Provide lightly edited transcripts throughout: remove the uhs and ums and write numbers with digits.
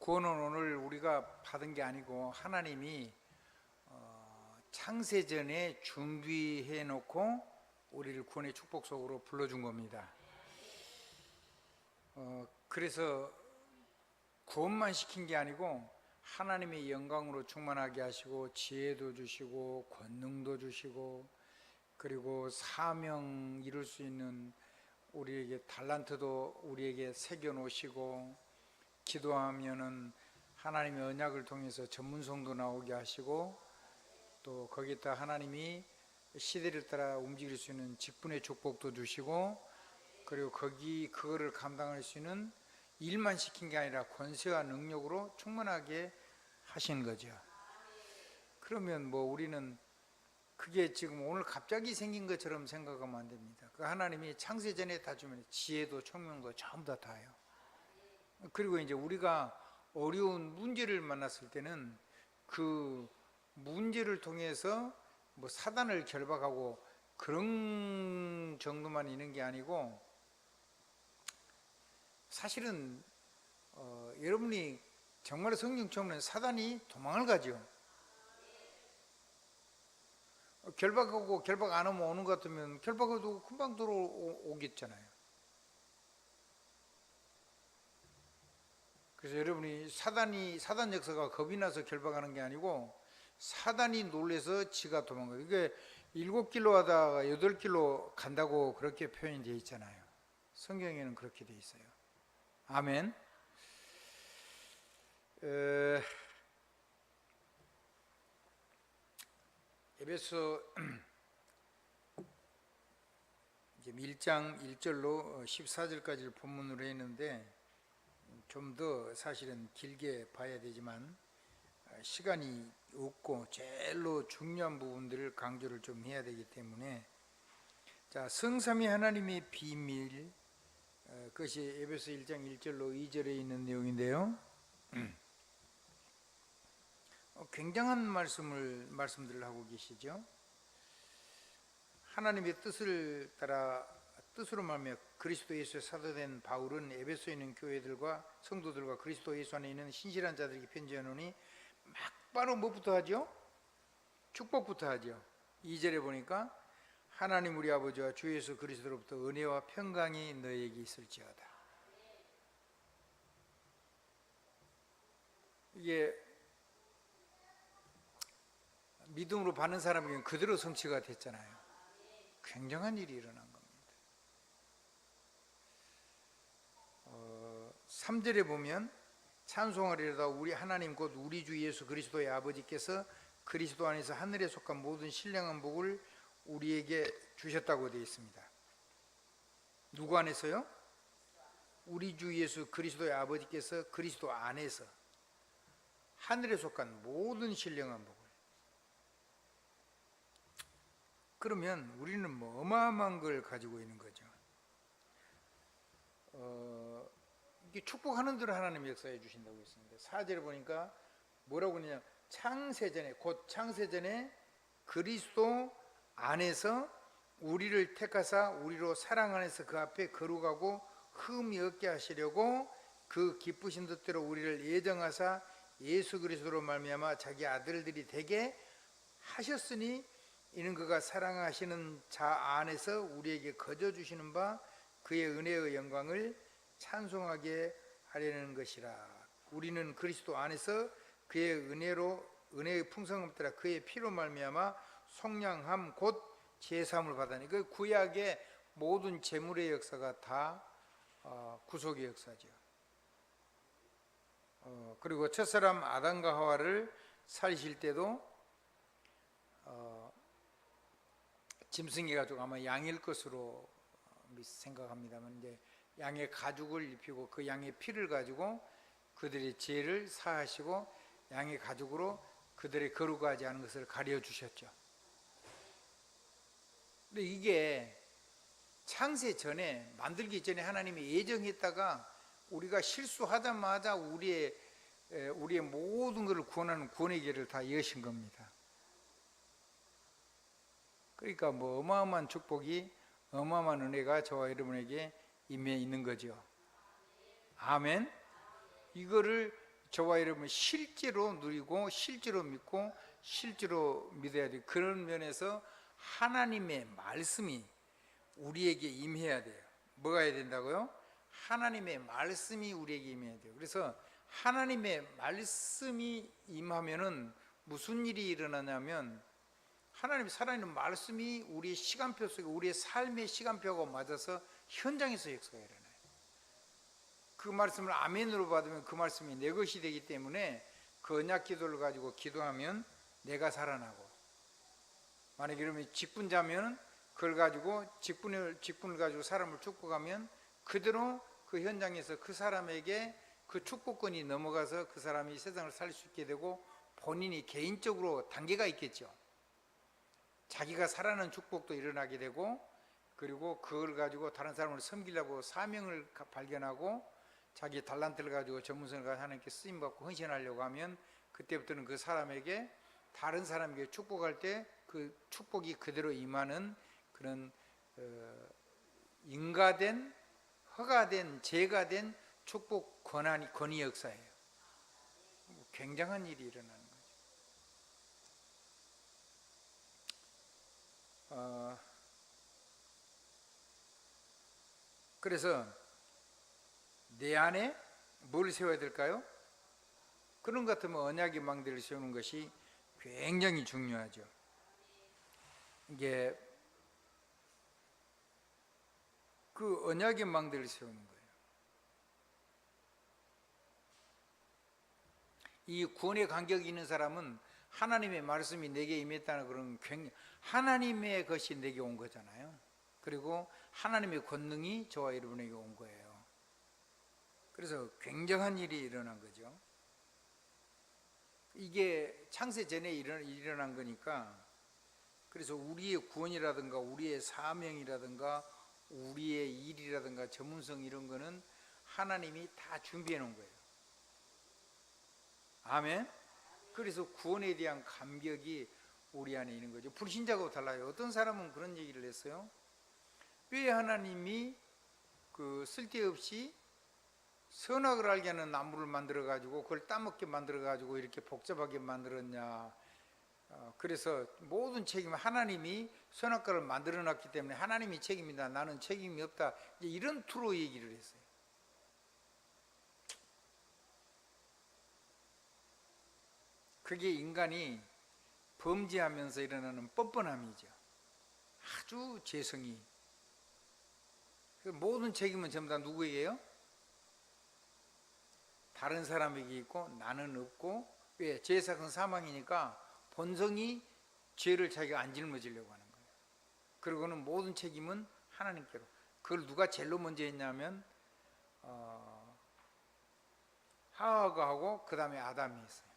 구원은 오늘 우리가 받은 게 아니고 하나님이 창세전에 준비해 놓고 우리를 구원의 축복 속으로 불러준 겁니다. 그래서 구원만 시킨 게 아니고 하나님의 영광으로 충만하게 하시고 지혜도 주시고 권능도 주시고 그리고 사명 이룰 수 있는 우리에게 달란트도 우리에게 새겨 놓으시고 기도하면은 하나님의 언약을 통해서 전문성도 나오게 하시고 또 거기다 하나님이 시대를 따라 움직일 수 있는 직분의 축복도 주시고 그리고 그거를 감당할 수 있는 일만 시킨 게 아니라 권세와 능력으로 충만하게 하신 거죠. 그러면 뭐 우리는 그게 지금 오늘 갑자기 생긴 것처럼 생각하면 안 됩니다. 그 하나님이 창세전에 다 주면 지혜도 총명도 전부 다 다요. 그리고 이제 우리가 어려운 문제를 만났을 때는 그 문제를 통해서 뭐 사단을 결박하고 그런 정도만 있는 게 아니고 사실은 여러분이 정말 성경처럼 사단이 도망을 가죠. 결박하고 결박 안 하면 오는 것 같으면 결박해도 금방 들어오겠잖아요. 그래서 여러분이 사단 역사가 겁이 나서 결박하는 게 아니고 사단이 놀래서 지가 도망가요. 이게 7길로 하다가 8길로 간다고 그렇게 표현이 되어 있잖아요. 성경에는 그렇게 되어 있어요. 아멘. 에베소 1장 1절로 14절까지를 본문으로 했는데 좀 더 사실은 길게 봐야 되지만 시간이 없고 제일로 중요한 부분들을 강조를 좀 해야 되기 때문에 자, 성삼위 하나님의 비밀 그것이 에베소 1장 1절로 2절에 있는 내용인데요. 굉장한 말씀들을 하고 계시죠. 하나님의 뜻으로 말미암아 그리스도 예수의 사도된 바울은 에베소에 있는 교회들과 성도들과 그리스도 예수 안에 있는 신실한 자들에게 편지하노니 막바로 뭐부터 하죠? 축복부터 하죠. 2절에 보니까 하나님 우리 아버지와 주 예수 그리스도로부터 은혜와 평강이 너에게 있을지어다. 이게 믿음으로 받는 사람에게는 그대로 성취가 됐잖아요. 굉장한 일이 일어난 겁니다. 3절에 보면 찬송하리로다 우리 하나님 곧 우리 주 예수 그리스도의 아버지께서 그리스도 안에서 하늘에 속한 모든 신령한 복을 우리에게 주셨다고 되어 있습니다. 누구 안에서요? 우리 주 예수 그리스도의 아버지께서 그리스도 안에서 하늘에 속한 모든 신령한 복을. 그러면 우리는 뭐 어마어마한 걸 가지고 있는 거죠. 이게 축복하는 대로 하나님 역사해 주신다고 했습니다. 4절에 보니까 뭐라고 그러냐, 곧 창세전에 그리스도 안에서 우리를 택하사 우리로 사랑 안에서 그 앞에 거룩하고 흠이 없게 하시려고 그 기쁘신 뜻대로 우리를 예정하사 예수 그리스도로 말미암아 자기 아들들이 되게 하셨으니 이는 그가 사랑하시는 자 안에서 우리에게 거저 주시는 바 그의 은혜의 영광을 찬송하게 하려는 것이라. 우리는 그리스도 안에서 그의 은혜의 풍성함 따라 그의 피로 말미암아 속량함 곧 제사함을 받으니 그 구약의 모든 제물의 역사가 다 구속의 역사죠. 그리고 첫사람 아담과 하와를 살리실 때도 짐승이 가지고 아마 양일 것으로 생각합니다만 이제 양의 가죽을 입히고 그 양의 피를 가지고 그들의 죄를 사하시고 양의 가죽으로 그들의 거룩하지 않은 것을 가려 주셨죠. 근데 이게 창세 전에 만들기 전에 하나님이 예정했다가 우리가 실수하자마자 우리의 모든 것을 구원하는 구원의 길을 다 여신 겁니다. 그러니까 뭐 어마어마한 축복이 어마어마한 은혜가 저와 여러분에게 임해 있는 거죠. 아멘. 이거를 저와 여러분은 실제로 누리고 실제로 믿고 실제로 믿어야 돼요. 그런 면에서 하나님의 말씀이 우리에게 임해야 돼요. 뭐가 해야 된다고요? 하나님의 말씀이 우리에게 임해야 돼요. 그래서 하나님의 말씀이 임하면은 무슨 일이 일어나냐면 하나님 살아있는 말씀이 우리의 시간표 속에 우리의 삶의 시간표하고 맞아서 현장에서 역사가 일어나요. 그 말씀을 아멘으로 받으면 그 말씀이 내 것이 되기 때문에 그 언약 기도를 가지고 기도하면 내가 살아나고, 만약에 그러면 직분자면 그걸 가지고 직분을 가지고 사람을 축복하면 그대로 그 현장에서 그 사람에게 그 축복권이 넘어가서 그 사람이 세상을 살 수 있게 되고 본인이 개인적으로 단계가 있겠죠. 자기가 살아나는 축복도 일어나게 되고, 그리고 그걸 가지고 다른 사람을 섬기려고 사명을 발견하고 자기 달란트를 가지고 전문성을 가지고 하나님께 쓰임받고 헌신하려고 하면 그때부터는 그 사람에게 다른 사람에게 축복할 때 그 축복이 그대로 임하는 그런 인가된 허가된 제가된 축복 권위 역사예요. 굉장한 일이 일어나는 거죠. 그래서 내 안에 뭘 세워야 될까요? 그런 것 같으면 언약의 망대를 세우는 것이 굉장히 중요하죠. 이게 그 언약의 망대를 세우는 거예요. 이 구원의 간격이 있는 사람은 하나님의 말씀이 내게 임했다는 그런 하나님의 것이 내게 온 거잖아요. 그리고 하나님의 권능이 저와 여러분에게 온 거예요. 그래서 굉장한 일이 일어난 거죠. 이게 창세 전에 일어난 거니까, 그래서 우리의 구원이라든가 우리의 사명이라든가 우리의 일이라든가 전문성 이런 거는 하나님이 다 준비해 놓은 거예요. 아멘. 그래서 구원에 대한 감격이 우리 안에 있는 거죠. 불신자하고 달라요. 어떤 사람은 그런 얘기를 했어요. 왜 하나님이 그 쓸데없이 선악을 알게 하는 나무를 만들어 가지고 그걸 따먹게 만들어 가지고 이렇게 복잡하게 만들었냐. 그래서 모든 책임은 하나님이 선악과를 만들어 놨기 때문에 하나님이 책임이다, 나는 책임이 없다, 이런 투로 얘기를 했어요. 그게 인간이 범죄하면서 일어나는 뻔뻔함이죠. 아주 죄성이. 모든 책임은 전부 다 누구에게요? 다른 사람에게 있고 나는 없고. 왜? 죄사건 사망이니까 본성이 죄를 자기가 안 짊어지려고 하는 거예요. 그리고는 모든 책임은 하나님께로. 그걸 누가 제일 먼저 했냐면 하와가 하고 그 다음에 아담이 했어요.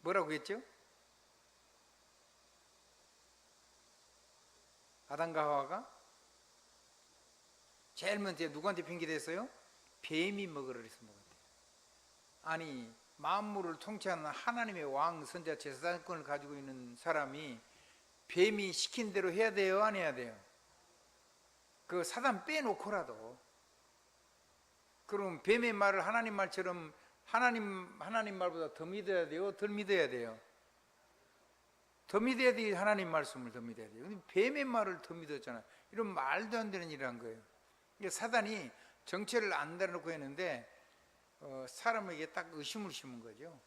뭐라고 했죠? 아담과 하와가 제일 먼저 누구한테 핑계댔어요? 뱀이 먹으라 그래서 먹었대요. 아니, 만물을 통치하는 하나님의 왕, 선자, 제사장권을 가지고 있는 사람이 뱀이 시킨 대로 해야 돼요? 안 해야 돼요? 그 사단 빼놓고라도. 그럼 뱀의 말을 하나님 말처럼 하나님 말보다 더 믿어야 돼요? 덜 믿어야 돼요? 더 믿어야 돼요? 하나님 말씀을 더 믿어야 돼요? 근데 뱀의 말을 더 믿었잖아요. 이런 말도 안 되는 일을 한 거예요. 사단이 정체를 안 다놓고 했는데 사람에게 딱 의심을 심은 거죠.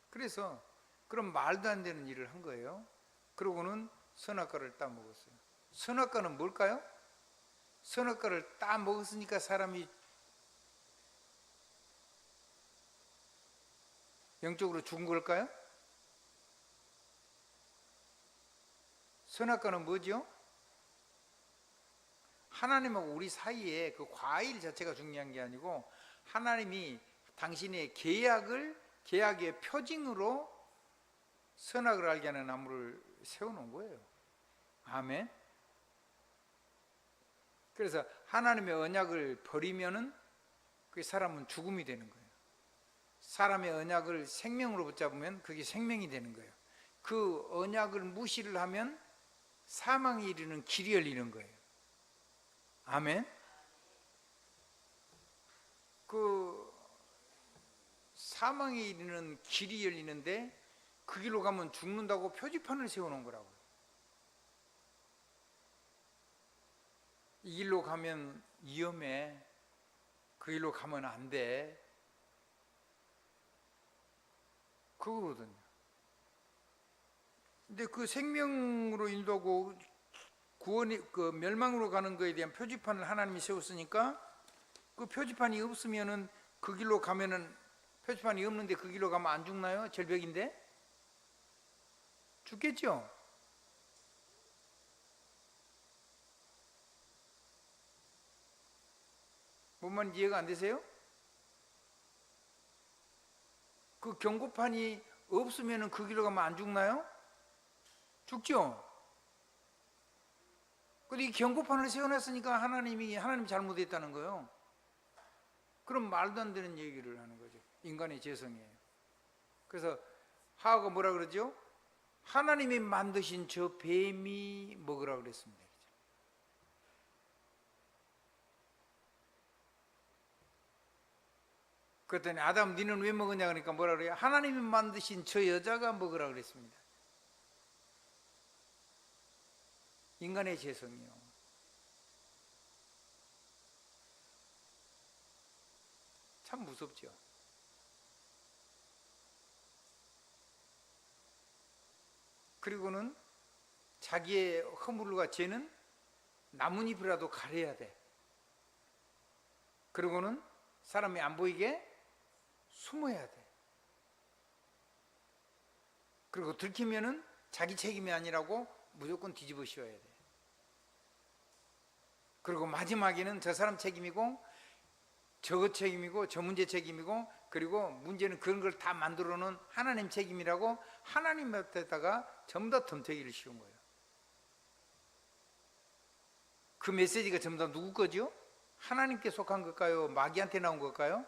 그래서 그런 말도 안 되는 일을 한 거예요. 그러고는 선악과를 따먹었어요. 선악과는 뭘까요? 선악과를 따먹었으니까 사람이 영적으로 죽은 걸까요? 선악과는 뭐죠? 하나님하고 우리 사이에 그 과일 자체가 중요한 게 아니고 하나님이 당신의 계약의 표징으로 선악을 알게 하는 나무를 세워놓은 거예요. 아멘. 그래서 하나님의 언약을 버리면은 그 사람은 죽음이 되는 거예요. 사람의 언약을 생명으로 붙잡으면 그게 생명이 되는 거예요. 그 언약을 무시를 하면 사망에 이르는 길이 열리는 거예요. 아멘. 그 사망에 이르는 길이 열리는데 그 길로 가면 죽는다고 표지판을 세워놓은 거라고요. 이 길로 가면 위험해. 그 길로 가면 안 돼. 그거거든요. 근데 그 생명으로 인도하고 구원이 그 멸망으로 가는 거에 대한 표지판을 하나님이 세웠으니까 그 표지판이 없으면은 그 길로 가면은 표지판이 없는데 그 길로 가면 안 죽나요? 절벽인데? 죽겠죠? 뭔 말인지 이해가 안 되세요? 그 경고판이 없으면은 그 길로 가면 안 죽나요? 죽죠? 근데 이 경고판을 세워놨으니까 하나님 잘못했다는 거예요. 그럼 말도 안 되는 얘기를 하는 거죠. 인간의 죄성이에요. 그래서 하하가 뭐라 그러죠? 하나님이 만드신 저 뱀이 먹으라 그랬습니다. 그랬더니 아담 니는 왜 먹었냐 그러니까 뭐라 그래요? 하나님이 만드신 저 여자가 먹으라 그랬습니다. 인간의 죄성이요. 참 무섭죠. 그리고는 자기의 허물과 죄는 나뭇잎이라도 가려야 돼. 그리고는 사람이 안 보이게 숨어야 돼. 그리고 들키면은 자기 책임이 아니라고 무조건 뒤집어 씌워야 돼. 그리고 마지막에는 저 사람 책임이고 저거 책임이고 저 문제 책임이고 그리고 문제는 그런 걸 다 만들어 놓은 하나님 책임이라고 하나님 앞에다가 전부 다 덤태기를 씌운 거예요. 그 메시지가 전부 다 누구 거죠? 하나님께 속한 걸까요? 마귀한테 나온 걸까요?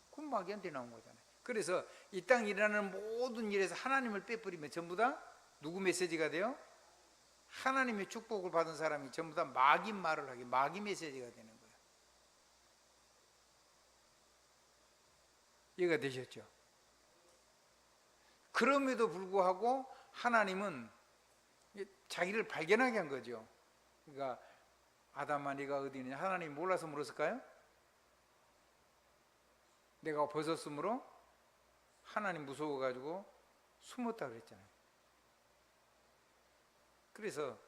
그건 마귀한테 나온 거잖아요. 그래서 이 땅에 일어나는 모든 일에서 하나님을 빼버리면 전부 다 누구 메시지가 돼요? 하나님의 축복을 받은 사람이 전부 다 마귀 말을 하게 마귀 메시지가 되는 거예요. 이해가 되셨죠? 그럼에도 불구하고 하나님은 자기를 발견하게 한 거죠. 그러니까 아담아 네가 어디 있느냐? 하나님이 몰라서 물었을까요? 내가 벗었으므로 하나님 무서워가지고 숨었다 그랬잖아요. 그래서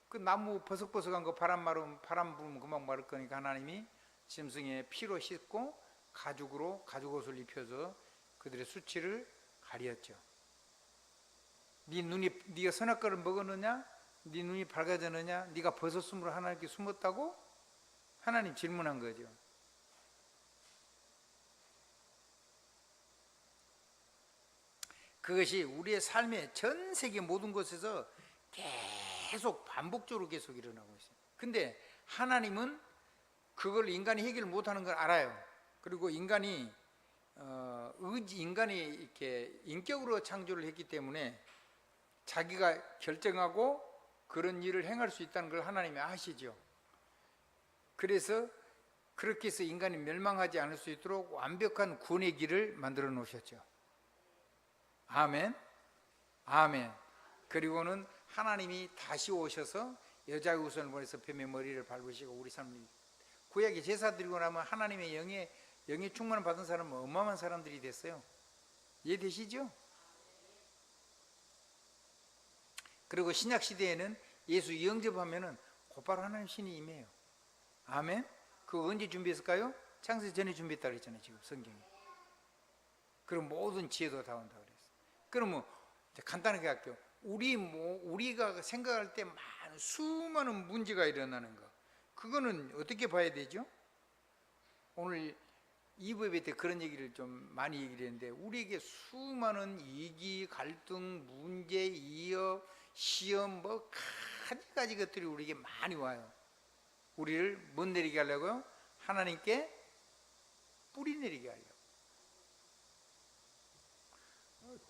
그 나무 버석버석한 거 바람 불면 금방 마를 거니까 하나님이 짐승의 피로 씻고 가죽 옷을 입혀서 그들의 수치를 가렸죠. 네가 선악과를 먹었느냐? 네 눈이 밝아졌느냐? 네가 벗었으므로 하나님께 숨었다고? 하나님 질문한 거죠. 그것이 우리의 삶의 전 세계 모든 곳에서 계속 반복적으로 계속 일어나고 있어요. 근데 하나님은 그걸 인간이 해결 못하는 걸 알아요. 그리고 인간이 이렇게 인격으로 창조를 했기 때문에 자기가 결정하고 그런 일을 행할 수 있다는 걸 하나님이 아시죠. 그래서 그렇게 해서 인간이 멸망하지 않을 수 있도록 완벽한 구원의 길을 만들어 놓으셨죠. 아멘. 아멘. 그리고는 하나님이 다시 오셔서 여자의 후손을 보내서 뱀의 머리를 밟으시고 우리 삶이 구약의 제사 드리고 나면 하나님의 영의 충만을 받은 사람은 어마어마한 사람들이 됐어요. 이해되시죠? 그리고 신약 시대에는 예수 영접하면은 곧바로 하나님 신이 임해요. 아멘. 그거 언제 준비했을까요? 창세 전에 준비했다 그랬잖아요. 지금 성경에. 그럼 모든 지혜도 다 온다 그랬어요. 그러면 간단하게 할게요. 우리가 생각할 때 수많은 문제가 일어나는 거. 그거는 어떻게 봐야 되죠? 오늘 2부에 때 그런 얘기를 좀 많이 얘기를 했는데 우리에게 수많은 위기, 갈등, 문제, 이업, 시험 뭐 가지 것들이 우리에게 많이 와요. 우리를 못 내리게 하려고요? 하나님께 뿌리 내리게 하려고.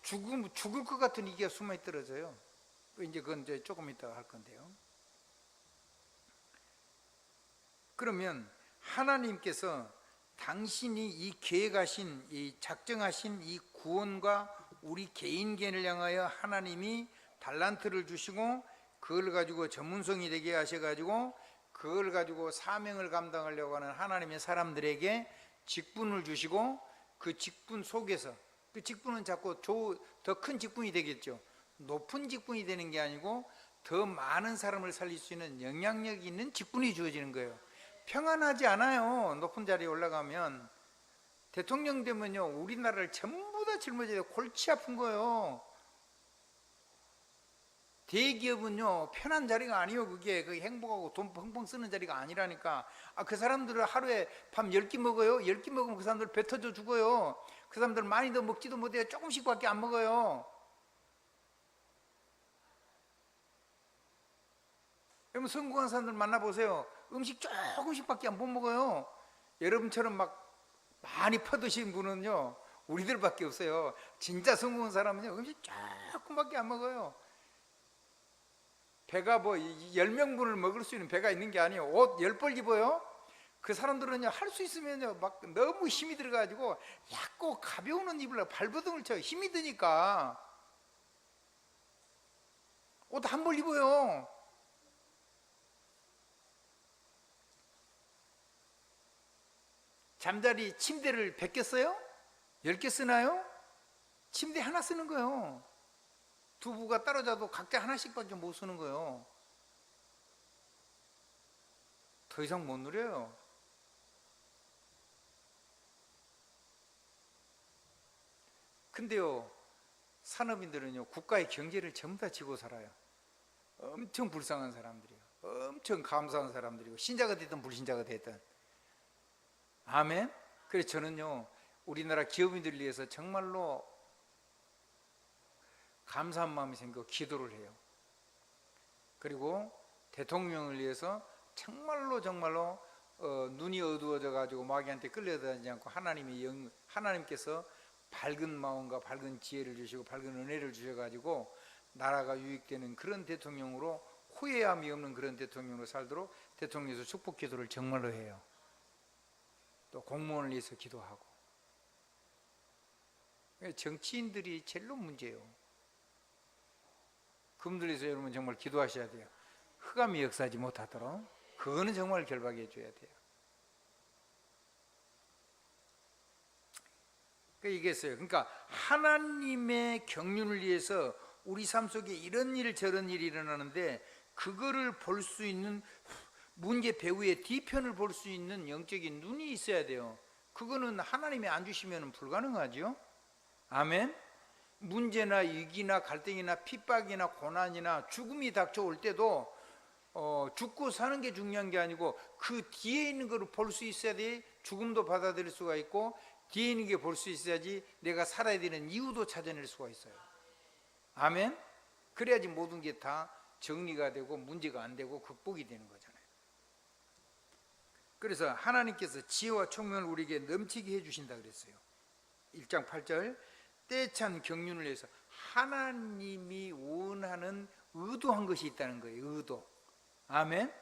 죽을 것 같은 위기가 수많이 떨어져요. 이제 그건 이제 조금 이따가 할 건데요. 그러면 하나님께서 당신이 이 계획하신, 이 작정하신 이 구원과 우리 개인을 향하여 하나님이 달란트를 주시고 그걸 가지고 전문성이 되게 하셔가지고 그걸 가지고 사명을 감당하려고 하는 하나님의 사람들에게 직분을 주시고 그 직분 속에서, 그 직분은 자꾸 더 큰 직분이 되겠죠. 높은 직분이 되는 게 아니고 더 많은 사람을 살릴 수 있는 영향력 있는 직분이 주어지는 거예요. 평안하지 않아요. 높은 자리에 올라가면. 대통령 되면요, 우리나라를 전부 다 짊어져야 골치 아픈 거예요. 대기업은요, 편한 자리가 아니에요. 그게 행복하고 돈 펑펑 쓰는 자리가 아니라니까. 그 사람들은 하루에 밥 10끼 먹어요. 10끼 먹으면 그 사람들 배 터져 죽어요. 그 사람들 많이 더 먹지도 못해요. 조금씩밖에 안 먹어요. 여러분, 성공한 사람들 만나보세요. 음식 조금씩밖에 못 먹어요. 여러분처럼 막 많이 퍼드신 분은요, 우리들밖에 없어요. 진짜 성공한 사람은요, 음식 조금밖에 안 먹어요. 배가 뭐 10명분을 먹을 수 있는 배가 있는 게 아니에요. 옷 10벌 입어요. 그 사람들은요, 할 수 있으면요, 막 너무 힘이 들어가지고 얇고 가벼운 옷 입으려고 발버둥을 쳐요. 힘이 드니까. 옷 한 벌 입어요. 잠자리 침대를 100개 써요? 10개 쓰나요? 침대 하나 쓰는 거예요. 두 부가 따로 자도 각자 하나씩밖에 못 쓰는 거예요. 더 이상 못 누려요. 근데요, 산업인들은요, 국가의 경제를 전부 다 지고 살아요. 엄청 불쌍한 사람들이에요. 엄청 감사한 사람들이고, 신자가 됐든 불신자가 됐든. 아멘. 그래서 저는요, 우리나라 기업인들을 위해서 정말로 감사한 마음이 생겨 기도를 해요. 그리고 대통령을 위해서 정말로 눈이 어두워져 가지고 마귀한테 끌려다니지 않고 하나님께서 밝은 마음과 밝은 지혜를 주시고 밝은 은혜를 주셔 가지고 나라가 유익되는 그런 대통령으로, 후회함이 없는 그런 대통령으로 살도록 대통령에서 축복 기도를 정말로 해요. 또 공무원을 위해서 기도하고. 정치인들이 제일로 문제예요. 그분들 위해서 여러분 정말 기도하셔야 돼요. 흑암이 역사하지 못하도록. 그거는 정말 결박해 줘야 돼요. 이겠어요. 그러니까 하나님의 경륜을 위해서 우리 삶 속에 이런 일 저런 일이 일어나는데 그거를 볼 수 있는, 문제 배후의 뒤편을 볼 수 있는 영적인 눈이 있어야 돼요. 그거는 하나님이 안 주시면 불가능하죠. 아멘. 문제나 위기나 갈등이나 핍박이나 고난이나 죽음이 닥쳐올 때도 죽고 사는 게 중요한 게 아니고 그 뒤에 있는 걸 볼 수 있어야 돼. 죽음도 받아들일 수가 있고 뒤에 있는 게 볼 수 있어야지 내가 살아야 되는 이유도 찾아낼 수가 있어요. 아멘. 그래야지 모든 게 다 정리가 되고 문제가 안 되고 극복이 되는 거잖아요. 그래서 하나님께서 지혜와 총명을 우리에게 넘치게 해주신다 그랬어요. 1장 8절, 때찬 경륜을 위해서 하나님이 원하는 의도한 것이 있다는 거예요. 의도. 아멘.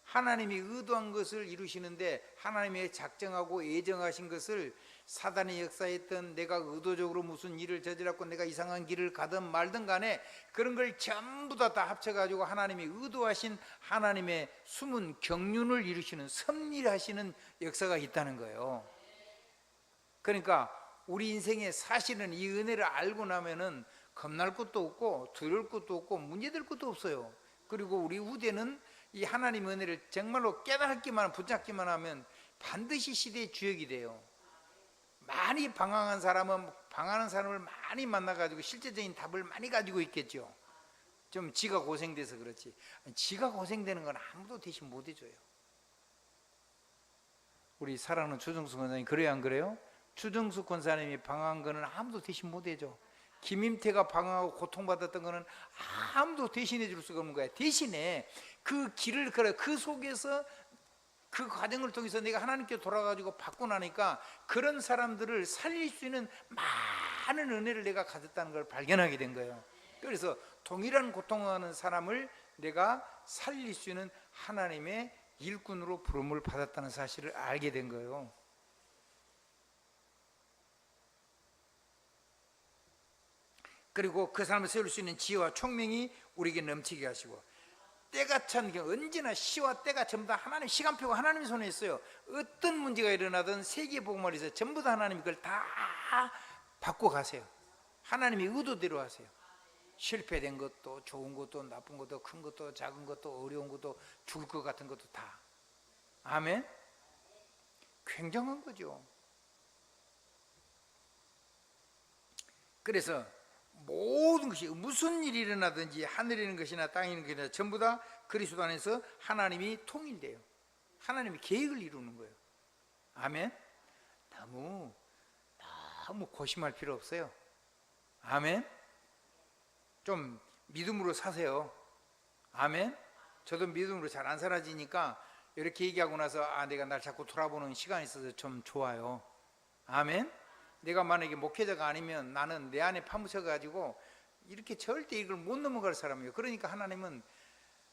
하나님이 의도한 것을 이루시는데 하나님의 작정하고 예정하신 것을 사단이 역사했던, 내가 의도적으로 무슨 일을 저질렀고 내가 이상한 길을 가든 말든 간에 그런 걸 전부 다 합쳐가지고 하나님이 의도하신 하나님의 숨은 경륜을 이루시는, 섭리하시는 역사가 있다는 거예요. 그러니까 우리 인생에 사실은 이 은혜를 알고 나면은 겁날 것도 없고 두려울 것도 없고 문제될 것도 없어요. 그리고 우리 후대는 이 하나님의 은혜를 정말로 깨닫기만, 붙잡기만 하면 반드시 시대의 주역이 돼요. 많이 방황한 사람은 방황하는 사람을 많이 만나가지고 실제적인 답을 많이 가지고 있겠죠. 좀 지가 고생돼서 그렇지, 지가 고생되는 건 아무도 대신 못 해줘요. 우리 사랑하는 추정수 권사님 그래요 안 그래요? 추정수 권사님이 방황한 거는 아무도 대신 못 해줘. 김임태가 방황하고 고통받았던 거는 아무도 대신해 줄 수가 없는 거야. 대신에 그 길을 걸어, 그 속에서 그 과정을 통해서 내가 하나님께 돌아가지고 받고 나니까 그런 사람들을 살릴 수 있는 많은 은혜를 내가 가졌다는 걸 발견하게 된 거예요. 그래서 동일한 고통하는 사람을 내가 살릴 수 있는 하나님의 일꾼으로 부름을 받았다는 사실을 알게 된 거예요. 그리고 그 사람을 세울 수 있는 지혜와 총명이 우리에게 넘치게 하시고, 때가 찬 게 언제나 시와 때가 전부 다 하나님 시간표가 하나님 손에 있어요. 어떤 문제가 일어나든 세계 복음을 위해서 전부 다 하나님이 그걸 다 바꿔 가세요. 하나님이 의도대로 하세요. 실패된 것도 좋은 것도 나쁜 것도 큰 것도 작은 것도 어려운 것도 죽을 것 같은 것도 다. 아멘. 굉장한 거죠. 그래서 모든 것이 무슨 일이 일어나든지 하늘에 있는 것이나 땅에 있는 것이나 전부 다 그리스도 안에서 하나님이 통일돼요. 하나님이 계획을 이루는 거예요. 아멘. 너무 고심할 필요 없어요. 아멘. 좀 믿음으로 사세요. 아멘. 저도 믿음으로 잘 안 살아지니까 이렇게 얘기하고 나서 내가 날 자꾸 돌아보는 시간이 있어서 좀 좋아요. 아멘. 내가 만약에 목회자가 아니면 나는 내 안에 파묻혀가지고 이렇게 절대 이걸 못 넘어갈 사람이에요. 그러니까 하나님은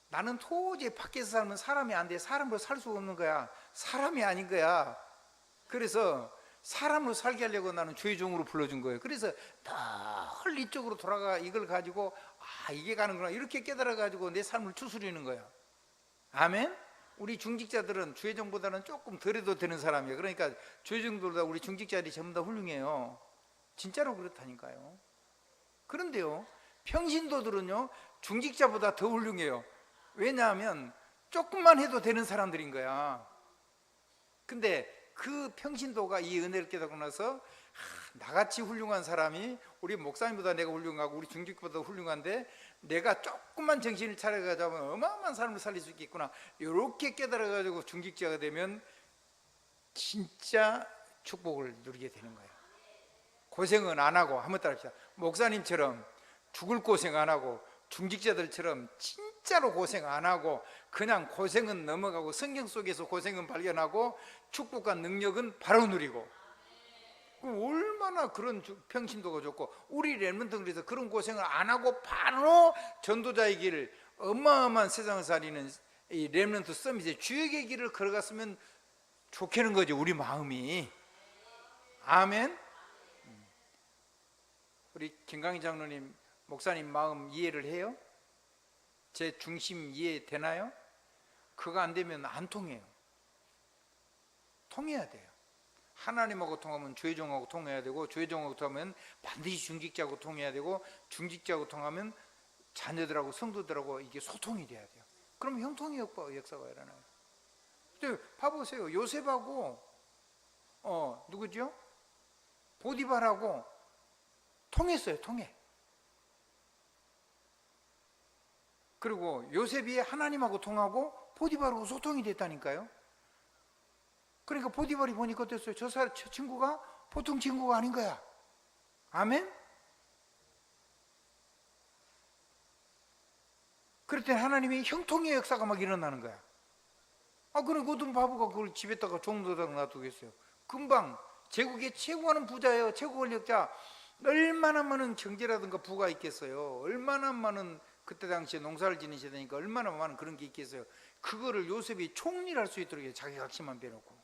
나는 도저히 밖에서 살면 사람이 안 돼. 사람으로 살 수 없는 거야. 사람이 아닌 거야. 그래서 사람으로 살게 하려고 나는 주의 종으로 불러준 거예요. 그래서 늘 이쪽으로 돌아가 이걸 가지고 이게 가는구나 이렇게 깨달아가지고 내 삶을 추스리는 거야. 아멘. 우리 중직자들은 주의 종보다는 조금 덜 해도 되는 사람이에요. 그러니까 주의 종보다 우리 중직자들이 전부 다 훌륭해요. 진짜로 그렇다니까요. 그런데요, 평신도들은요 중직자보다 더 훌륭해요. 왜냐하면 조금만 해도 되는 사람들인 거야. 근데 그 평신도가 이 은혜를 깨닫고 나서 나같이 훌륭한 사람이 우리 목사님보다 내가 훌륭하고 우리 중직보다 훌륭한데 내가 조금만 정신을 차려가지고 어마어마한 삶을 살릴 수 있겠구나 이렇게 깨달아가지고 중직자가 되면 진짜 축복을 누리게 되는 거예요. 고생은 안 하고 한번 따라합시다. 목사님처럼 죽을 고생 안 하고 중직자들처럼 진짜로 고생 안 하고 그냥 고생은 넘어가고 성경 속에서 고생은 발견하고 축복과 능력은 바로 누리고, 얼마나 그런 평신도가 좋고, 우리 렘넌트들에서 그런 고생을 안 하고 바로 전도자의 길을 어마어마한 세상을 살리는 이 렘넌트 서밋의 주역의 길을 걸어갔으면 좋겠는 거죠, 우리 마음이. 아멘. 우리 김강희 장로님 목사님 마음 이해를 해요? 제 중심 이해되나요? 그거 안 되면 안 통해요. 통해야 돼요. 하나님하고 통하면 주의종하고 통해야 되고, 주의종하고 통하면 반드시 중직자하고 통해야 되고, 중직자하고 통하면 자녀들하고 성도들하고 이게 소통이 돼야 돼요. 그럼 형통의 역사가 일어나요. 근데 봐보세요. 요셉하고 누구죠? 보디발하고 통했어요. 통해. 그리고 요셉이 하나님하고 통하고 보디발하고 소통이 됐다니까요. 그러니까 보디발이 보니까 어땠어요? 저 친구가 보통 친구가 아닌 거야. 아멘? 그럴 때 하나님이 형통의 역사가 막 일어나는 거야. 그럼 그 어떤 바보가 그걸 집에다가 종로다가 놔두겠어요? 금방 제국의 최고하는 부자예요. 최고 권력자. 얼마나 많은 경제라든가 부가 있겠어요. 얼마나 많은, 그때 당시에 농사를 지내셔야 되니까 얼마나 많은 그런 게 있겠어요. 그거를 요셉이 총리할 수 있도록 해요. 자기 각시만 빼놓고.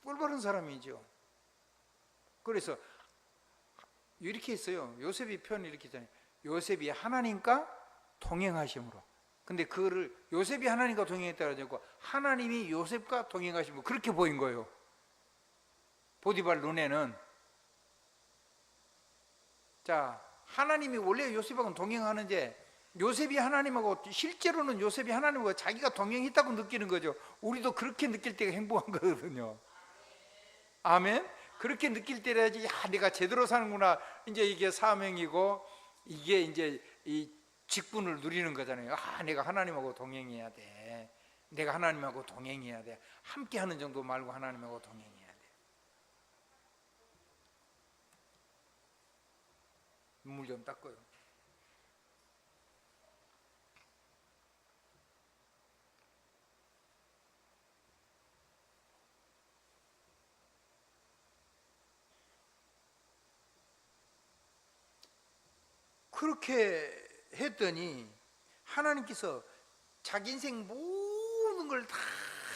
꼴바른 사람이죠. 그래서 이렇게 했어요. 요셉이 표현을 이렇게 했잖아요. 요셉이 하나님과 동행하심으로. 근데 그거를 요셉이 하나님과 동행했다고 하지 않고 하나님이 요셉과 동행하심으로 그렇게 보인 거예요. 보디발 눈에는. 자, 하나님이 원래 요셉하고 동행하는데 요셉이 하나님하고, 실제로는 요셉이 하나님하고 자기가 동행했다고 느끼는 거죠. 우리도 그렇게 느낄 때가 행복한 거거든요. 아멘. 그렇게 느낄 때라야지, 내가 제대로 사는구나. 이제 이게 사명이고 이게 이제 이 직분을 누리는 거잖아요. 내가 하나님하고 동행해야 돼. 내가 하나님하고 동행해야 돼. 함께 하는 정도 말고 하나님하고 동행해야 돼. 눈물 좀 닦고요. 그렇게 했더니 하나님께서 자기 인생 모든 걸 다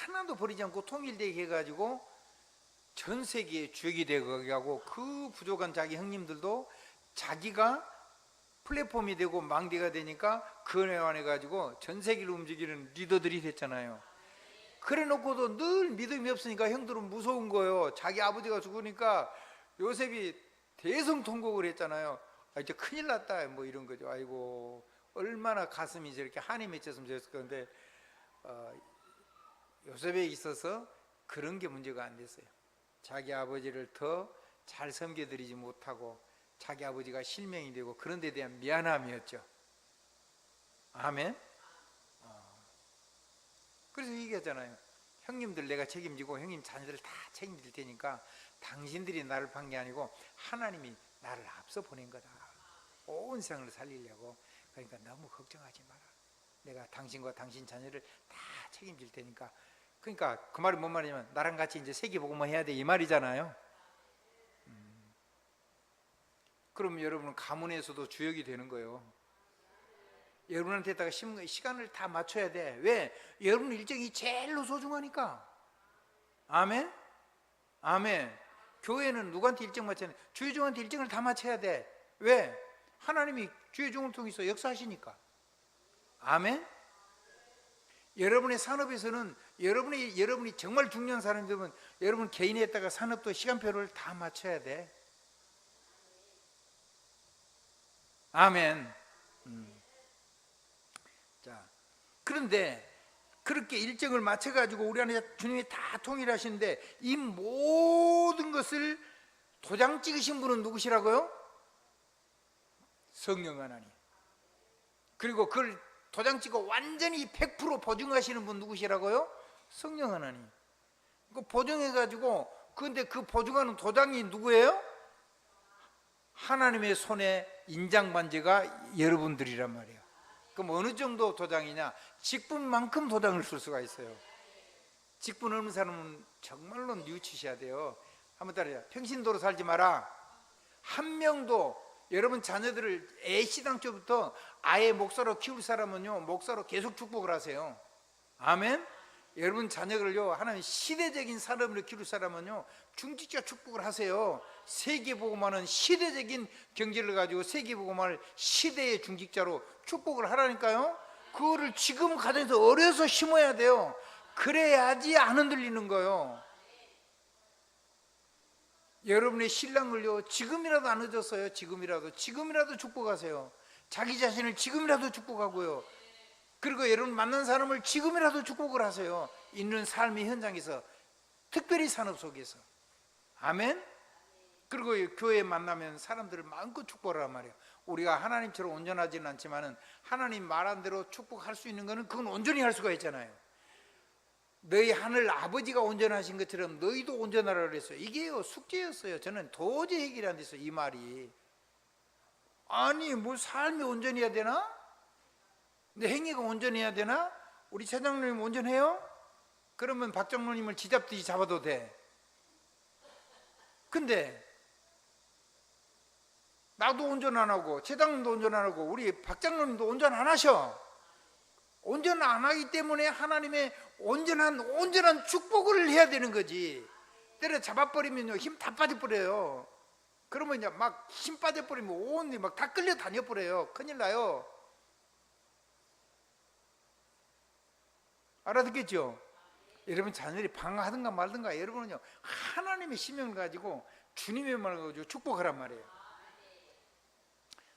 하나도 버리지 않고 통일되게 해가지고 전 세계의 주역이 되게 하고, 그 부족한 자기 형님들도 자기가 플랫폼이 되고 망대가 되니까 그 은혜 안에 가지고 전 세계를 움직이는 리더들이 됐잖아요. 그래 놓고도 늘 믿음이 없으니까 형들은 무서운 거예요. 자기 아버지가 죽으니까 요셉이 대성통곡을 했잖아요. 이제 큰일 났다 뭐 이런 거죠. 아이고 얼마나 가슴이 저렇게 한이 맺혔으면 좋았을 건데, 요셉에 있어서 그런 게 문제가 안 됐어요. 자기 아버지를 더 잘 섬겨드리지 못하고 자기 아버지가 실명이 되고 그런 데 대한 미안함이었죠. 아멘. 그래서 얘기하잖아요. 형님들 내가 책임지고 형님 자녀들 다 책임질 테니까 당신들이 나를 판 게 아니고 하나님이 나를 앞서 보낸 거다. 온 세상을 살리려고. 그러니까 너무 걱정하지 마라. 내가 당신과 당신 자녀를 다 책임질 테니까. 그러니까 그 말이 뭔 말이냐면 나랑 같이 이제 세계복음화 해야 돼 이 말이잖아요. 그럼 여러분은 가문에서도 주역이 되는 거예요. 여러분한테다가 시간을 다 맞춰야 돼. 왜? 여러분 일정이 제일로 소중하니까. 아멘? 아멘. 교회는 누구한테 일정 맞춰야 돼? 주의종한테 일정을 다 맞춰야 돼. 왜? 하나님이 주의종을 통해서 역사하시니까. 아멘? 여러분의 산업에서는 여러분이 정말 중요한 사람이면 여러분 개인에다가 산업도 시간표를 다 맞춰야 돼. 아멘. 자, 그런데 그렇게 일정을 맞춰가지고 우리 안에 주님이 다 통일하시는데 이 모든 것을 도장 찍으신 분은 누구시라고요? 성령 하나님. 그리고 그걸 도장 찍고 완전히 100% 보증하시는 분 누구시라고요? 성령 하나님. 그 보증해가지고, 근데 그 보증하는 도장이 누구예요? 하나님의 손에 인장 반지가 여러분들이란 말이에요. 그럼 어느 정도 도장이냐? 직분만큼 도장을 쓸 수가 있어요. 직분 없는 사람은 정말로 뉘우치셔야 돼요. 한번 따라해요. 평신도로 살지 마라. 한 명도 여러분 자녀들을 애시당초부터 아예 목사로 키울 사람은요, 목사로 계속 축복을 하세요. 아멘. 여러분 자녀들을요, 하나님 시대적인 사람으로 키울 사람은요, 중직자 축복을 하세요. 세계복음화는 시대적인 경제를 가지고 세계복음화를 시대의 중직자로 축복을 하라니까요. 그거를 지금 가정에서 어려서 심어야 돼요. 그래야지 안 흔들리는 거예요. 여러분의 신랑을요, 지금이라도 안 늦었어요. 지금이라도 축복하세요. 자기 자신을 지금이라도 축복하고요. 그리고 여러분 만난 사람을 지금이라도 축복을 하세요. 있는 삶의 현장에서, 특별히 산업 속에서. 아멘. 그리고 교회에 만나면 사람들을 마음껏 축복하란 말이에요. 우리가 하나님처럼 온전하지는 않지만은 하나님 말한 대로 축복할 수 있는 거는 그건 온전히 할 수가 있잖아요. 너희 하늘 아버지가 온전하신 것처럼 너희도 온전하라 그랬어요. 이게요 숙제였어요. 저는 도저히 해결이 안 됐어요. 이 말이. 아니 뭐 삶이 온전해야 되나? 내 행위가 온전해야 되나? 우리 차장님 온전해요? 그러면 박 장로님을 지잡듯이 잡아도 돼. 근데 나도 온전 안 하고 최장님도 온전 안 하고 우리 박 장로님도 온전 안 하셔. 온전 안 하기 때문에 하나님의 온전한 축복을 해야 되는 거지. 때려 잡아버리면요 힘 다 빠져버려요. 그러면 이제 막 힘 빠져버리면 온 막 다 끌려 다녀버려요. 큰일 나요. 알아듣겠죠? 여러분 자녀들이 방황하든가 말든가 여러분은요 하나님의 심령을 가지고 주님의 말을 가지고 축복하란 말이에요.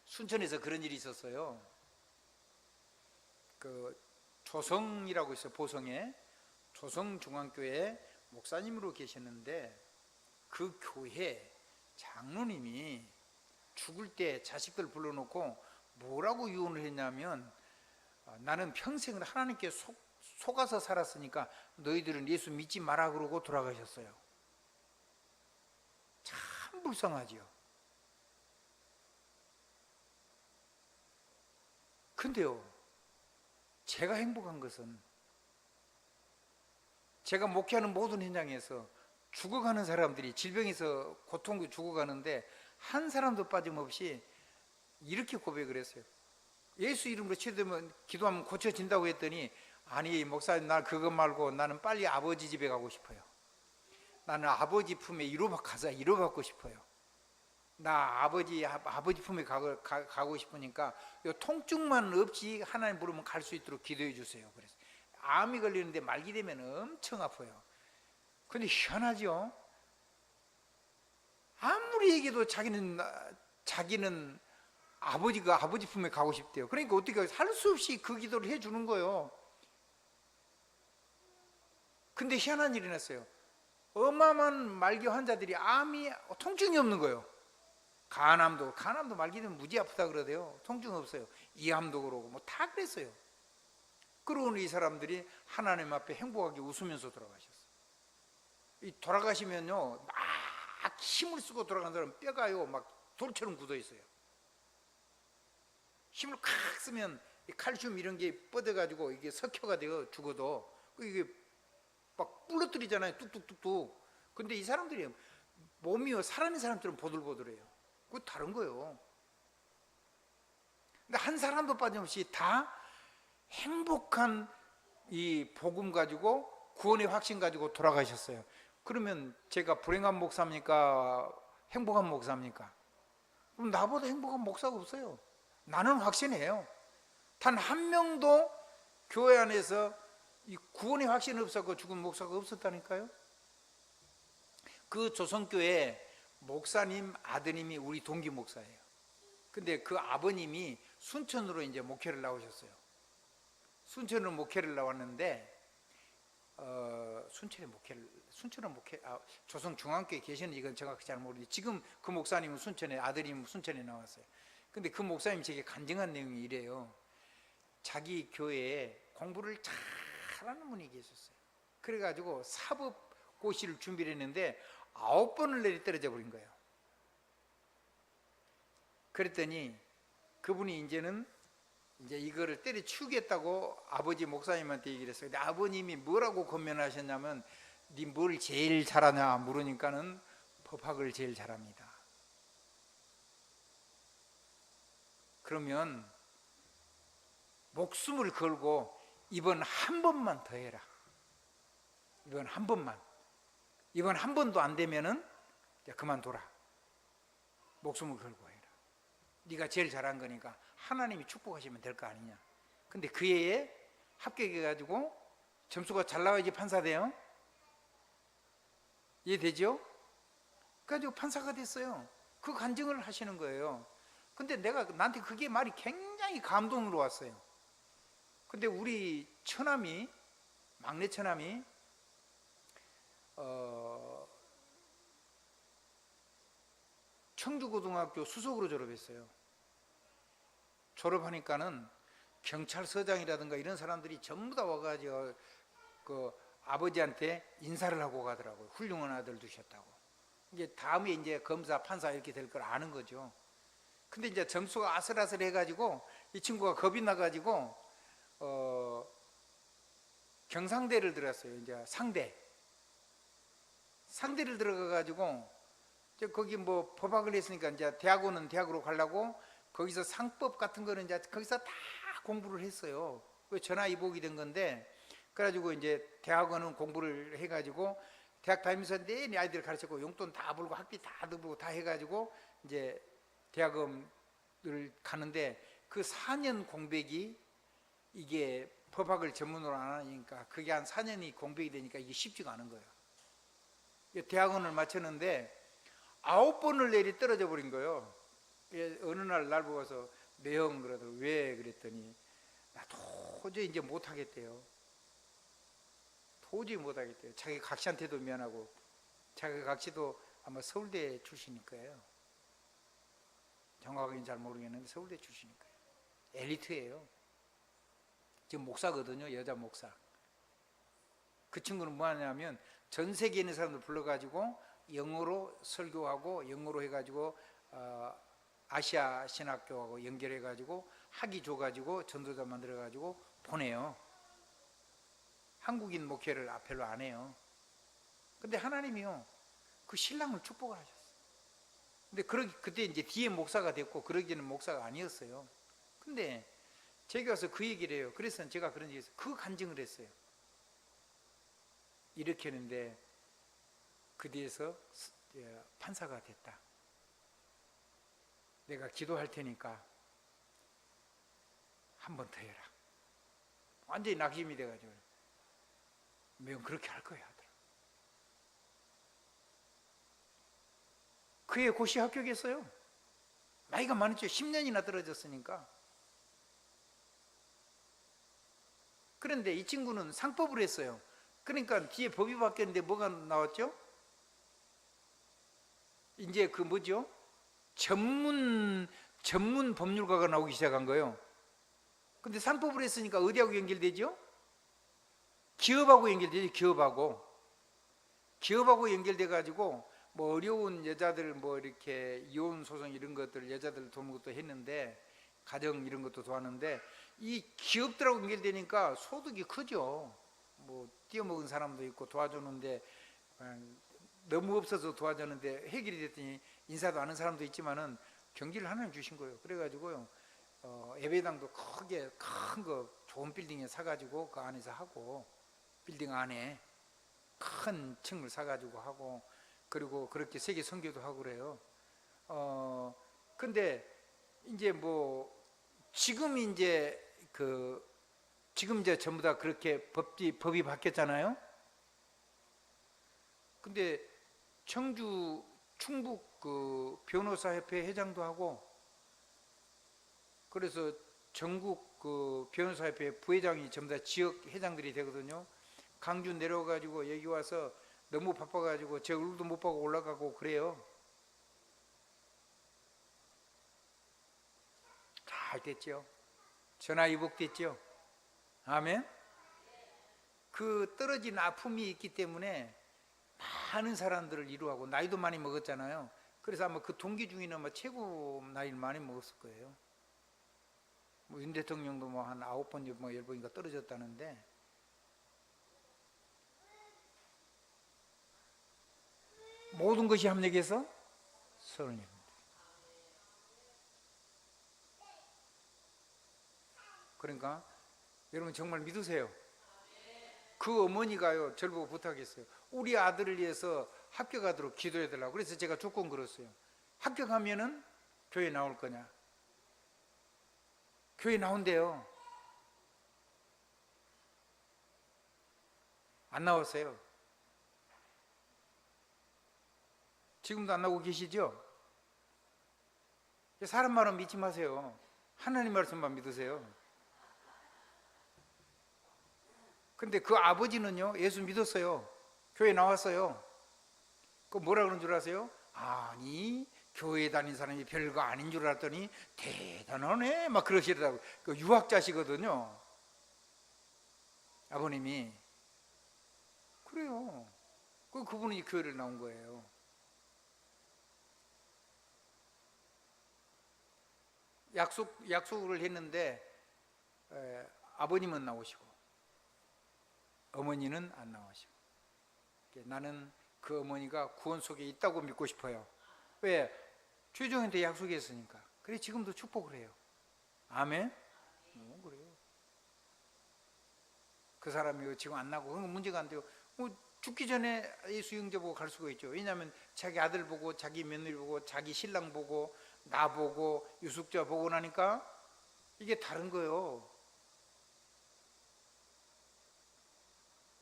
순천에서 그런 일이 있었어요. 그 조성이라고 있어요. 보성에 조성중앙교회 목사님으로 계셨는데 그 교회 장로님이 죽을 때 자식들 불러놓고 뭐라고 유언을 했냐면, 나는 평생을 하나님께 속아서 살았으니까 너희들은 예수 믿지 마라 그러고 돌아가셨어요. 참 불쌍하지요. 근데요 제가 행복한 것은 제가 목회하는 모든 현장에서 죽어가는 사람들이 질병에서 고통으로 죽어가는데 한 사람도 빠짐없이 이렇게 고백을 했어요. 예수 이름으로 치료되면 기도하면 고쳐진다고 했더니, 아니 목사님, 나 그것 말고 나는 빨리 아버지 집에 가고 싶어요. 나는 아버지 품에 위로받고 싶어요. 나 아버지 품에 가고 싶으니까 요 통증만 없이 하나님 부르면 갈 수 있도록 기도해 주세요. 그래서 암이 걸리는데 말기 되면 엄청 아파요. 근데 희한하죠. 아무리 얘기해도 자기는 아버지 품에 가고 싶대요. 그러니까 어떻게 할 수 없이 그 기도를 해주는 거예요. 근데 희한한 일이 났어요. 어마어마한 말기 환자들이 암이 통증이 없는 거예요. 간암도 말기 되면 무지 아프다 그러대요. 통증 없어요. 이암도 그러고 뭐 다 그랬어요. 그러고 이 사람들이 하나님 앞에 행복하게 웃으면서 돌아가셨어요. 이 돌아가시면요, 막 힘을 쓰고 돌아간 사람은 뼈가요 막 돌처럼 굳어 있어요. 힘을 칵 쓰면 칼슘 이런 게 뻗어가지고 이게 석회가 되어 죽어도 이게 막 부러뜨리잖아요. 뚝뚝뚝뚝. 근데 이 사람들이 몸이요 살아있는 사람처럼 보들보들해요. 그거 다른 거예요. 근데 한 사람도 빠짐없이 다 행복한 이 복음 가지고 구원의 확신 가지고 돌아가셨어요. 그러면 제가 불행한 목사입니까? 행복한 목사입니까? 그럼 나보다 행복한 목사가 없어요. 나는 확신해요. 단 한 명도 교회 안에서 이 구원의 확신이 없었고 죽은 목사가 없었다니까요. 그 조선교회 목사님 아드님이 우리 동기 목사예요. 근데 그 아버님이 순천으로 이제 목회를 나오셨어요. 순천으로 목회를 나왔는데 조선 중앙교회 계시는 이건 정확히 잘 모르는데 지금 그 목사님은 아들이 순천에 나왔어요. 근데 그 목사님이 제게 간증한 내용이 이래요. 자기 교회에 공부를 잘하는 분이 계셨어요. 그래가지고 사법고시를 준비를 했는데 9번을 내리 떨어져 버린 거예요. 그랬더니 그분이 이제 이거를 때려치우겠다고 아버지 목사님한테 얘기를 했어요. 근데 아버님이 뭐라고 권면하셨냐면, 네 뭘 제일 잘하냐 물으니까는 법학을 제일 잘합니다. 그러면 목숨을 걸고 이번 한 번만 더 해라. 이번 한 번도 안 되면은 이제 그만둬라. 목숨을 걸고 해라. 네가 제일 잘한 거니까 하나님이 축복하시면 될 거 아니냐. 근데 그 해에 합격해가지고 점수가 잘 나와야지 판사 돼요. 이해되죠? 그래가지고 판사가 됐어요. 그 간증을 하시는 거예요. 근데 나한테 그게 말이 굉장히 감동으로 왔어요. 근데 우리 막내 처남이 청주고등학교 수석으로 졸업했어요. 졸업하니까는 경찰서장이라든가 이런 사람들이 전부 다 와가지고 그 아버지한테 인사를 하고 가더라고요. 훌륭한 아들 두셨다고. 이제 다음에 이제 검사, 판사 이렇게 될 걸 아는 거죠. 근데 이제 점수가 아슬아슬 해가지고 이 친구가 겁이 나가지고 경상대를 들었어요. 이제 상대를 들어가가지고 이제 거기 뭐 법학을 했으니까 이제 대학으로 가려고 거기서 상법 같은 거는 이제 거기서 다 공부를 했어요. 그 전화위복이 된 건데, 그래가지고 이제 대학원은 공부를 해가지고 대학 다니면서 내내 아이들 가르쳤고 용돈 다 벌고 학비 다 들고 다 해가지고 이제 대학원을 가는데 그 4년 공백이 이게 법학을 전문으로 안 하니까 그게 한 4년이 공백이 되니까 이게 쉽지가 않은 거예요. 대학원을 마쳤는데 9번을 내리 떨어져 버린 거예요. 어느 날 보고서 매형 그러더라고. 왜? 그랬더니 나 도저히 이제 못하겠대요. 도저히 못하겠대요. 자기 각시한테도 미안하고, 자기 각시도 아마 서울대 출신일 거예요. 정확하게는 잘 모르겠는데 서울대 출신일 거예요. 엘리트예요. 지금 목사거든요. 여자 목사. 그 친구는 뭐 하냐면 전 세계에 있는 사람들 불러가지고 영어로 설교하고 영어로 해가지고 아시아 신학교하고 연결해가지고 학위 줘가지고 전도자 만들어가지고 보내요. 한국인 목회를 별로 안 해요. 근데 하나님이요 그 신랑을 축복을 하셨어요. 근데 그때 이제 뒤에 목사가 됐고, 그러기 전에 목사가 아니었어요. 근데 제가 와서 그 얘기를 해요. 그래서 제가 그런 얘기에서 그 간증을 했어요. 이렇게 했는데 그 뒤에서 판사가 됐다. 내가 기도할 테니까 한 번 더 해라. 완전히 낙심이 돼가지고 매우 그렇게 할 거야 하더라. 그애 고시 합격했어요. 나이가 많았죠. 10년이나 떨어졌으니까. 그런데 이 친구는 상법을 했어요. 그러니까 뒤에 법이 바뀌었는데 뭐가 나왔죠? 이제 그 뭐죠? 전문 법률가가 나오기 시작한 거예요. 근데 상법을 했으니까 어디하고 연결되죠? 기업하고 연결되죠. 기업하고 연결돼 가지고 뭐 어려운 여자들 뭐 이렇게 이혼 소송 이런 것들 여자들 도는 것도 했는데 가정 이런 것도 도왔는데 이 기업들하고 연결되니까 소득이 크죠. 뭐 띄어먹은 사람도 있고 도와주는데 너무 없어서 도와줬는데 해결이 됐더니 인사도 아는 사람도 있지만은 경기를 하나님 주신 거예요. 그래가지고요 예배당도 크게 큰 거 좋은 빌딩에 사가지고 그 안에서 하고 빌딩 안에 큰 층을 사가지고 하고 그리고 그렇게 세계 선교도 하고 그래요. 근데 이제 뭐 지금 이제 전부 다 그렇게 법이 바뀌었잖아요. 근데 청주 충북 그 변호사협회 회장도 하고 그래서 전국 그 변호사협회 부회장이 전부 다 지역 회장들이 되거든요. 강주 내려가지고 여기 와서 너무 바빠가지고 제 얼굴도 못 보고 올라가고 그래요. 잘 됐죠. 전화위복됐죠. 아멘. 그 떨어진 아픔이 있기 때문에 많은 사람들을 이루하고 나이도 많이 먹었잖아요. 그래서 아마 그 동기 중에는 아마 최고 나이를 많이 먹었을 거예요. 뭐 윤 대통령도 뭐 한 9번, 뭐 10번인가 떨어졌다는데 모든 것이 합력해서 30입니다. 그러니까 여러분 정말 믿으세요. 그 어머니가요 저를 보고 부탁했어요. 우리 아들을 위해서 합격하도록 기도해 달라고. 그래서 제가 조건 걸었어요. 합격하면은 교회 나올 거냐? 교회 나온대요. 안 나왔어요. 지금도 안 나오고 계시죠? 사람 말은 믿지 마세요. 하나님 말씀만 믿으세요. 근데 그 아버지는요 예수 믿었어요. 교회 나왔어요. 그 뭐라 그런 줄 아세요? 아니 교회 다닌 사람이 별거 아닌 줄 알았더니 대단하네 막 그러시더라고요. 그 유학자시거든요. 아버님이. 그래요. 그분이 교회를 나온 거예요. 약속을 했는데 아버님은 나오시고 어머니는 안 나오시고. 나는 그 어머니가 구원 속에 있다고 믿고 싶어요. 왜? 최종한테 약속했으니까. 그래 지금도 축복을 해요. 아멘. 그래요. 그 사람이 지금 안 나고 그런 건 문제가 안 돼요. 죽기 전에 예수 영접하고 갈 수가 있죠. 왜냐하면 자기 아들 보고 자기 며느리 보고 자기 신랑 보고 나 보고 유숙자 보고 나니까 이게 다른 거예요.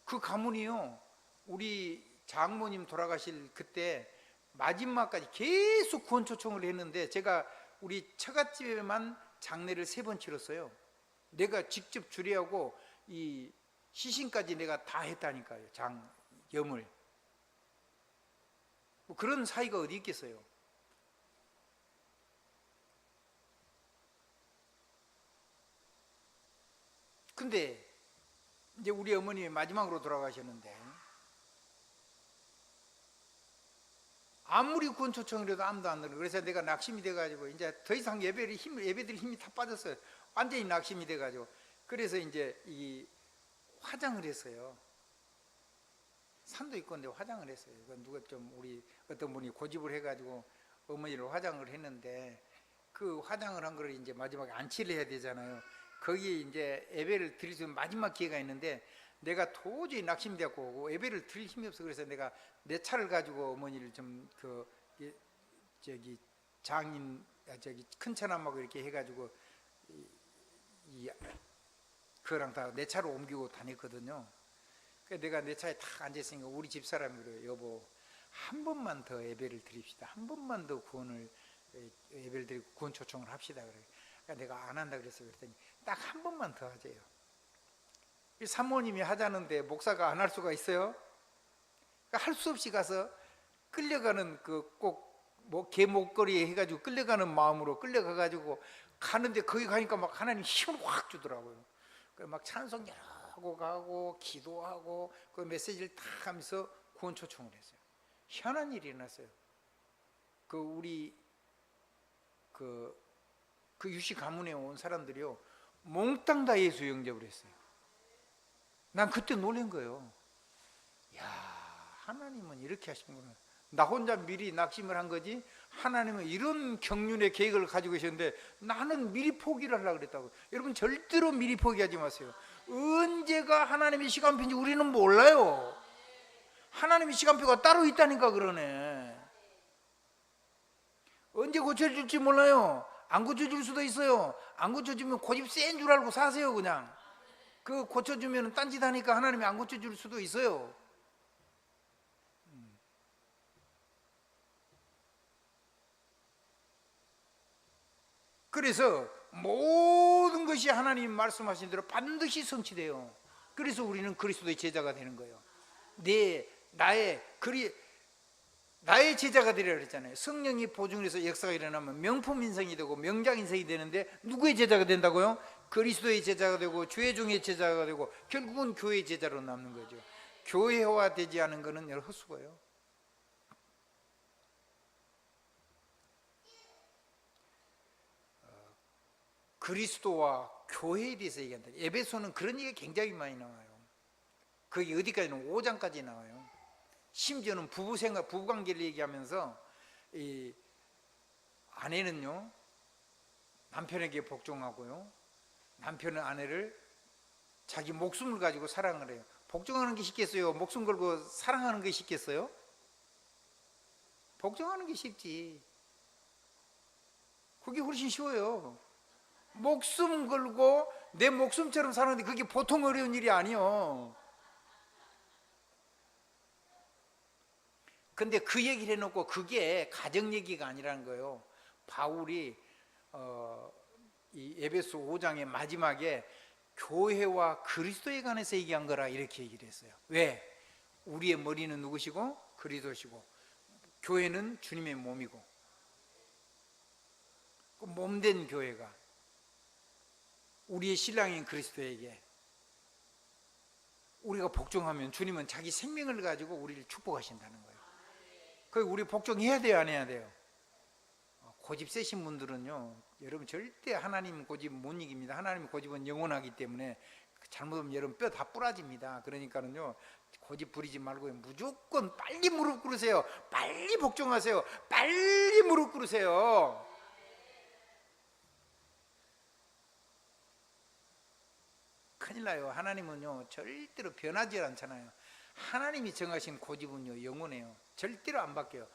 그 가문이요 우리 장모님 돌아가실 그때 마지막까지 계속 구원 초청을 했는데 제가 우리 처갓집에만 장례를 3번 치렀어요. 내가 직접 주례하고 이 시신까지 내가 다 했다니까요. 염을. 뭐 그런 사이가 어디 있겠어요. 근데 이제 우리 어머님이 마지막으로 돌아가셨는데 아무리 구원 초청을 해도 아무도 안 들어요. 그래서 내가 낙심이 돼가지고 이제 더 이상 예배드릴 힘이 다 빠졌어요. 완전히 낙심이 돼가지고 그래서 이제 이 화장을 했어요. 산도 있고 근데 화장을 했어요. 누가 좀 우리 어떤 분이 고집을 해가지고 어머니를 화장을 했는데 그 화장을 한 거를 이제 마지막에 안치를 해야 되잖아요. 거기 이제 예배를 드릴 수 있는 마지막 기회가 있는데 내가 도저히 낙심되었고 예배를 드릴 힘이 없어. 그래서 내가 내 차를 가지고 어머니를 좀 저기 장인 저기 큰 차남하고 이렇게 해가지고 그거랑 다 내 차로 옮기고 다녔거든요. 그래서 내가 내 차에 딱 앉아있으니까 우리 집사람이 그래요. 여보, 한 번만 더 예배를 드립시다. 한 번만 더 예배를 드리고 구원 초청을 합시다. 그래. 그러니까 내가 안 한다 그랬어요. 그랬더니 딱 한 번만 더 하재요. 사모님이 하자는데 목사가 안 할 수가 있어요? 그러니까 할 수 없이 가서 끌려가는 개 목걸이 해가지고 끌려가는 마음으로 끌려가가지고 가는데 거기 가니까 막 하나님 힘을 확 주더라고요. 막 찬송 여러 하고 가고 기도하고 그 메시지를 다 하면서 구원 초청을 했어요. 희한한 일이 일어났어요. 우리 유시 가문에 온 사람들이요 몽땅 다 예수 영접을 했어요. 난 그때 놀란 거예요. 야, 하나님은 이렇게 하시는구나. 나 혼자 미리 낙심을 한 거지 하나님은 이런 경륜의 계획을 가지고 계셨는데 나는 미리 포기를 하려고 그랬다고. 여러분 절대로 미리 포기하지 마세요. 언제가 하나님의 시간표인지 우리는 몰라요. 하나님의 시간표가 따로 있다니까. 그러네. 언제 고쳐줄지 몰라요. 안 고쳐줄 수도 있어요. 안 고쳐주면 고집 센 줄 알고 사세요. 그냥 고쳐주면 딴짓하니까 하나님이 안 고쳐줄 수도 있어요. 그래서 모든 것이 하나님 말씀하신 대로 반드시 성취돼요. 그래서 우리는 그리스도의 제자가 되는 거예요. 나의 제자가 되리라 그랬잖아요. 성령이 보증해서 역사가 일어나면 명품 인생이 되고 명장 인생이 되는데 누구의 제자가 된다고요? 그리스도의 제자가 되고 주의 종의 제자가 되고 결국은 교회의 제자로 남는 거죠. 교회화 되지 않은 것은 헛수고예요. 그리스도와 교회에 대해서 얘기한다. 에베소는 그런 얘기가 굉장히 많이 나와요. 거기 어디까지는 5장까지 나와요. 심지어는 부부관계를 얘기하면서 이 아내는요 남편에게 복종하고요, 남편은 아내를 자기 목숨을 가지고 사랑을 해요. 복종하는 게 쉽겠어요? 목숨 걸고 사랑하는 게 쉽겠어요? 복종하는 게 쉽지. 그게 훨씬 쉬워요. 목숨 걸고 내 목숨처럼 사는데 그게 보통 어려운 일이 아니요. 근데 그 얘기를 해놓고 그게 가정 얘기가 아니라는 거예요. 바울이 이 에베소 5장의 마지막에 교회와 그리스도에 관해서 얘기한 거라 이렇게 얘기를 했어요. 왜? 우리의 머리는 누구시고? 그리스도시고, 교회는 주님의 몸이고, 그 몸된 교회가 우리의 신랑인 그리스도에게 우리가 복종하면 주님은 자기 생명을 가지고 우리를 축복하신다는 거예요. 그 우리 복종해야 돼요, 안 해야 돼요? 고집 세신 분들은요, 여러분 절대 하나님 고집 못 이깁니다. 하나님 고집은 영원하기 때문에 잘못하면 여러분 뼈 다 부러집니다. 그러니까는요, 고집 부리지 말고 무조건 빨리 무릎 꿇으세요. 빨리 복종하세요. 빨리 무릎 꿇으세요. 큰일 나요. 하나님은요 절대로 변하지 않잖아요. 하나님이 정하신 고집은요 영원해요. 절대로 안 바뀌어요.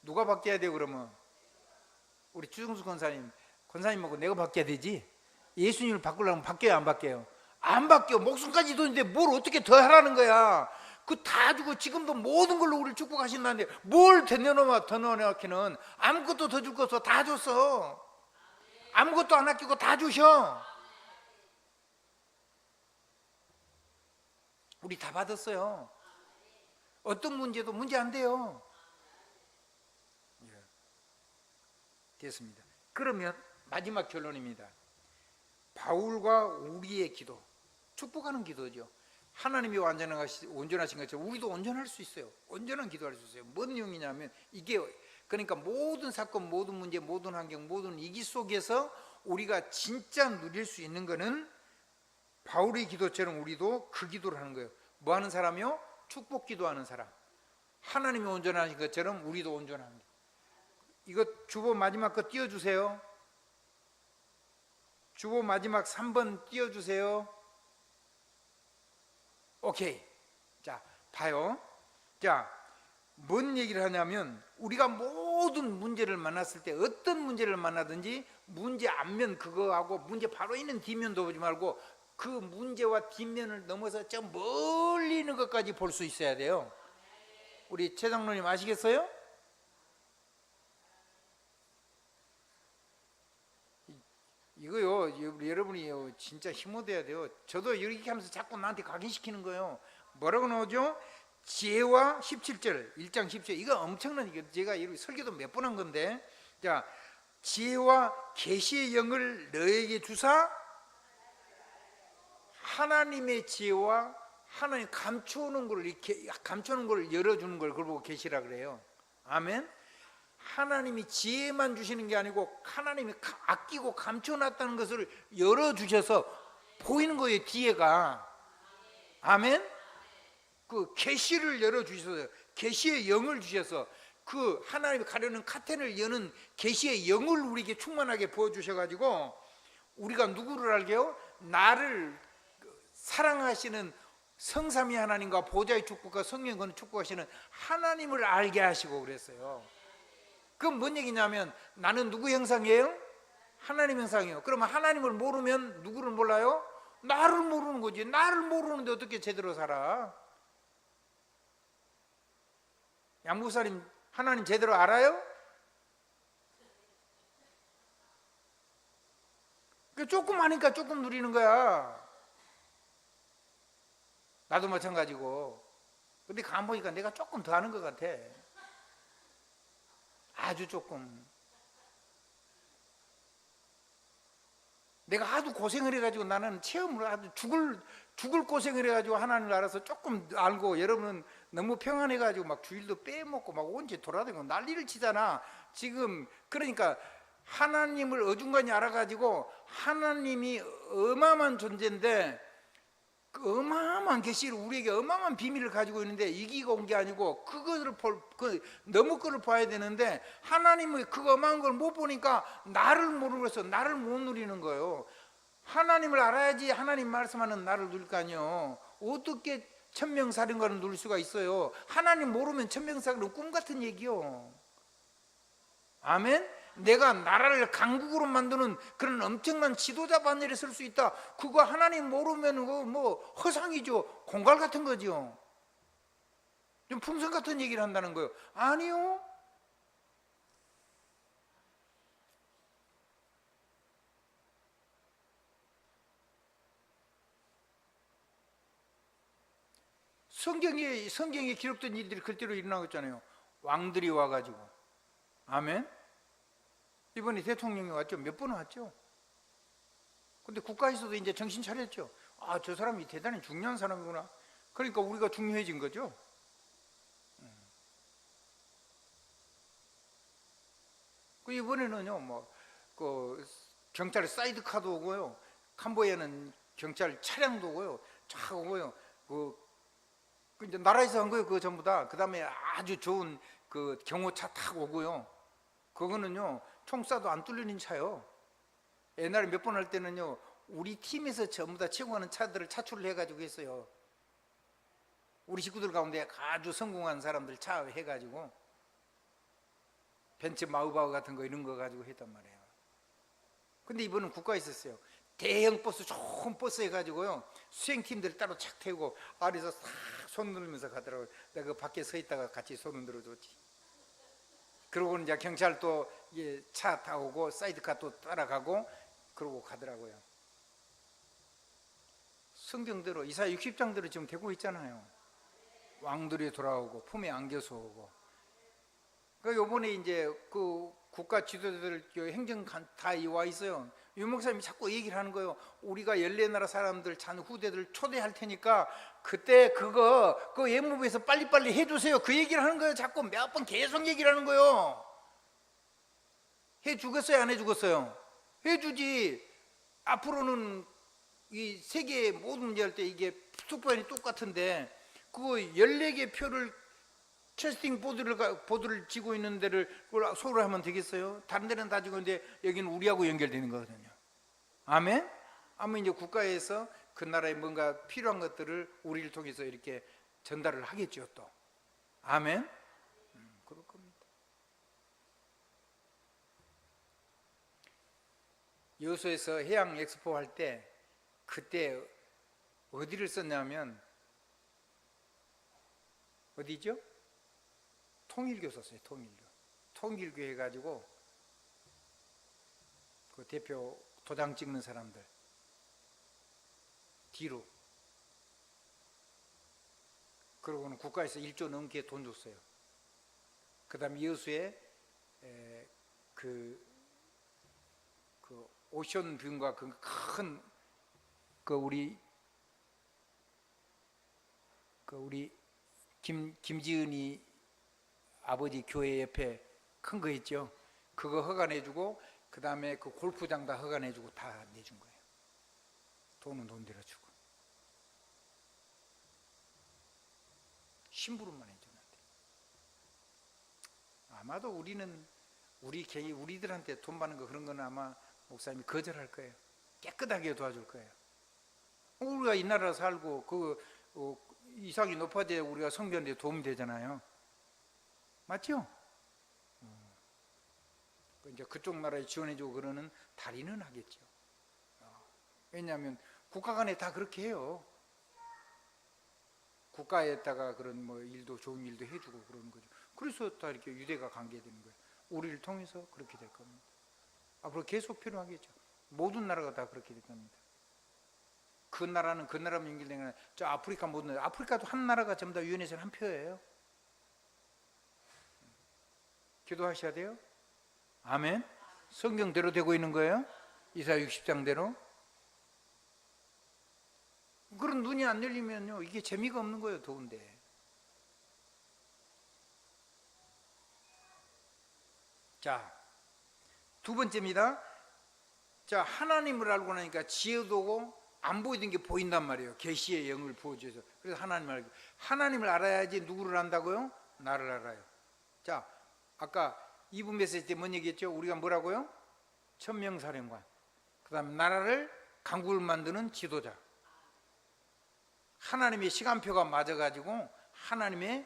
누가 바뀌어야 돼요? 그러면 우리 주정수 권사님하고 내가 바뀌어야 되지. 예수님을 바꾸려면 바뀌어요, 안 바뀌어요? 안 바뀌어. 목숨까지 돈인데 뭘 어떻게 더 하라는 거야. 그 다 주고 지금도 모든 걸로 우리를 축복하신다는데 뭘 더 넣어놓기는. 아무것도 더 줄 거 없어. 다 줬어. 아무것도 안 아끼고 다 주셔. 우리 다 받았어요. 어떤 문제도 문제 안 돼요. 됐습니다. 그러면 마지막 결론입니다. 바울과 우리의 기도, 축복하는 기도죠. 하나님이 온전하신 것처럼 우리도 온전할 수 있어요. 온전한 기도할 수 있어요. 뭔 내용이냐면 이게, 그러니까 모든 사건, 모든 문제, 모든 환경, 모든 위기 속에서 우리가 진짜 누릴 수 있는 것은 바울의 기도처럼 우리도 그 기도를 하는 거예요. 뭐 하는 사람이요? 축복 기도하는 사람. 하나님이 온전하신 것처럼 우리도 온전합니다. 이거 주보 마지막 거 띄워주세요. 주보 마지막 3번 띄워주세요. 오케이. 자, 봐요. 자, 뭔 얘기를 하냐면 우리가 모든 문제를 만났을 때 어떤 문제를 만나든지 문제 앞면 그거하고 문제 바로 있는 뒷면도 보지 말고 그 문제와 뒷면을 넘어서 저 멀리 있는 것까지 볼 수 있어야 돼요. 우리 최 장로님 아시겠어요? 이거요, 여러분이 진짜 힘얻어야 돼요. 저도 이렇게 하면서 자꾸 나한테 각인시키는 거예요. 뭐라고 나오죠? 지혜와 17절, 1장 10절. 이거 엄청난, 이거 제가 설교도 몇 번 한 건데, 자, 지혜와 계시의 영을 너에게 주사 하나님의 지혜와 하나님 감추는 걸 이렇게 감추는 걸 열어주는 걸 그걸 보고 계시라 그래요. 아멘. 하나님이 지혜만 주시는 게 아니고 하나님이 아끼고 감춰놨다는 것을 열어주셔서 보이는 거예요. 뒤에가. 아멘. 그 계시를 열어주셔서 계시의 영을 주셔서 그 하나님이 가려는 카텐을 여는 계시의 영을 우리에게 충만하게 부어주셔가지고 우리가 누구를 알게요? 나를 사랑하시는 성삼위 하나님과 보좌의 축복과 성령의 축복하시는 하나님을 알게 하시고 그랬어요. 그건 뭔 얘기냐면 나는 누구 형상이에요? 하나님 형상이에요. 그러면 하나님을 모르면 누구를 몰라요? 나를 모르는 거지. 나를 모르는데 어떻게 제대로 살아? 양부사님 하나님 제대로 알아요? 조금 하니까 조금 누리는 거야. 나도 마찬가지고. 근데 가만 보니까 내가 조금 더 하는 것 같아. 아주 조금. 내가 아주 고생을 해가지고 나는 체험을 아주 죽을 고생을 해가지고 하나님을 알아서 조금 알고 여러분은 너무 평안해가지고 막 주일도 빼먹고 막 언제 돌아다니고 난리를 치잖아. 지금 그러니까 하나님을 어중간히 알아가지고 하나님이 어마어마한 존재인데 그 어마어마한 계시를 우리에게 어마어마한 비밀을 가지고 있는데 이기고 온 게 아니고 그것을 너무 그걸 봐야 되는데 하나님의 그 어마어마한 걸 못 보니까 나를 모르고 해서 나를 못 누리는 거예요. 하나님을 알아야지 하나님 말씀하는 나를 누릴 거 아니에요. 어떻게 천명사령관을 누릴 수가 있어요? 하나님 모르면 천명사령은 꿈 같은 얘기요. 아멘? 내가 나라를 강국으로 만드는 그런 엄청난 지도자 반열에 설 수 있다. 그거 하나님 모르면 뭐 허상이죠. 공갈 같은 거죠. 좀 풍선 같은 얘기를 한다는 거예요. 아니요. 성경에 기록된 일들이 그대로 일어나고 있잖아요. 왕들이 와가지고. 아멘. 이번에 대통령이 왔죠. 몇 번 왔죠. 근데 국가에서도 이제 정신 차렸죠. 아, 저 사람이 대단히 중요한 사람이구나. 그러니까 우리가 중요해진 거죠. 그 이번에는요, 경찰 사이드카도 오고요. 캄보디아는 경찰 차량도 오고요. 쫙 오고요. 이제 나라에서 한 거예요. 그거 전부 다. 그 다음에 아주 좋은 그 경호차 타고 오고요. 그거는요, 총 쏴도 안 뚫리는 차요. 옛날에 몇 번 할 때는요, 우리 팀에서 전부 다 최고하는 차들을 차출을 해가지고 했어요. 우리 식구들 가운데 아주 성공한 사람들 차 해가지고 벤츠 마우바우 같은 거 이런 거 가지고 했단 말이에요. 근데 이번은 국가에 있었어요. 대형 버스, 좋은 버스 해가지고요, 수행팀들 따로 착 태우고 아래에서 싹 손 흔들면서 가더라고요. 내가 그 밖에 서 있다가 같이 손 흔들어 줬지. 그러고 이제 경찰도 차 타고 사이드카 또 따라가고 그러고 가더라고요. 성경대로 이사야 60장대로 지금 되고 있잖아요. 왕들이 돌아오고 품에 안겨서 오고. 그 요번에 이제 그 국가 지도자들 행정 다 와 있어요. 유 목사님이 자꾸 얘기를 하는 거예요. 우리가 14나라 사람들 잔 후대들 초대할 테니까 그때 그거 예무부에서 빨리빨리 해주세요. 그 얘기를 하는 거예요. 자꾸 몇 번 계속 얘기를 하는 거예요. 해주겠어요? 안 해주겠어요? 해주지. 앞으로는 이 세계 모든 문제 할 때 이게 숙부안이 똑같은데 그거 14개 표를 캐스팅 보드를 쥐고 있는 데를 그걸 소를 하면 되겠어요? 다른 데는 다 쥐고 있는데 여기는 우리하고 연결되는 거거든요. 아멘? 아멘. 이제 국가에서 그 나라에 뭔가 필요한 것들을 우리를 통해서 이렇게 전달을 하겠죠 또. 아멘? 그럴 겁니다. 여수에서 해양 엑스포 할 때 그때 어디를 썼냐면 어디죠? 통일교 썼어요. 통일교 해가지고 그 대표 도장 찍는 사람들 뒤로. 그러고는 국가에서 1조 넘게 돈 줬어요. 그 다음에 여수에 그 오션뷰인가 그 큰 우리 김지은이 아버지 교회 옆에 큰 거 있죠. 그거 허가내주고 그 다음에 그 골프장 다 허가내주고 다 내준 거예요. 돈은 돈대로 주고. 심부름만 해주는데. 아마도 우리들한테 돈 받는 거 그런 거는 아마 목사님이 거절할 거예요. 깨끗하게 도와줄 거예요. 우리가 이 나라 살고 이삭이 높아져야 우리가 성전에 도움이 되잖아요. 맞죠? 이제 그쪽 나라에 지원해주고 그러는 달인은 하겠죠. 왜냐하면 국가 간에 다 그렇게 해요. 국가에다가 그런 뭐 일도 좋은 일도 해주고 그러는 거죠. 그래서 다 이렇게 유대가 관계되는 거예요. 우리를 통해서 그렇게 될 겁니다. 앞으로 계속 필요하겠죠. 모든 나라가 다 그렇게 될 겁니다. 그 나라는 그 나라만 연결된 게 아니라 저 아프리카 모든 나라, 아프리카도 한 나라가 전부 다 유엔에서는 한 표예요. 기도하셔야 돼요. 아멘. 성경대로 되고 있는 거예요. 이사야 60장대로. 그런 눈이 안 열리면요 이게 재미가 없는 거예요. 더운데. 자, 두 번째입니다. 자, 하나님을 알고 나니까 지혜도 오고 안 보이던 게 보인단 말이에요. 계시의 영을 부어주셔서. 그래서 하나님을 알아야지 누구를 안다고요? 나를 알아요. 자, 아까 2부 메시지 때 뭔 얘기했죠? 우리가 뭐라고요? 천명사령관. 그 다음 나라를 강국을 만드는 지도자. 하나님의 시간표가 맞아가지고 하나님의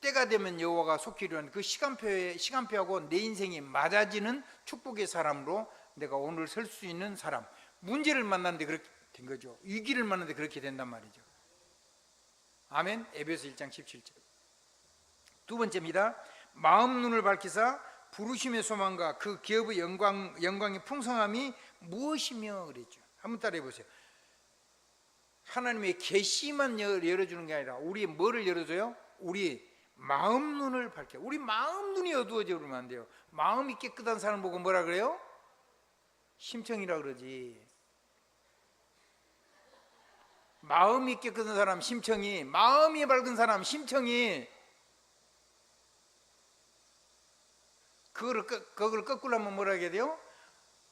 때가 되면 여호와가 속히려는 그 시간표하고 내 인생이 맞아지는 축복의 사람으로 내가 오늘 설 수 있는 사람. 문제를 만났는데 그렇게 된 거죠. 위기를 만났는데 그렇게 된단 말이죠. 아멘. 에베소 1장 17절. 두 번째입니다. 마음 눈을 밝히사 부르심의 소망과 그 기업의 영광의 풍성함이 무엇이며 그랬죠. 한번 따라해 보세요. 하나님의 계시만 열어주는 게 아니라 우리 뭐를 열어줘요? 우리 마음 눈을 밝혀. 우리 마음 눈이 어두워져 그러면 안 돼요. 마음이 깨끗한 사람 보고 뭐라 그래요? 심청이라 그러지. 마음이 깨끗한 사람 심청이, 마음이 밝은 사람 심청이. 그걸 거꾸로 하면 뭐라 해야 돼요?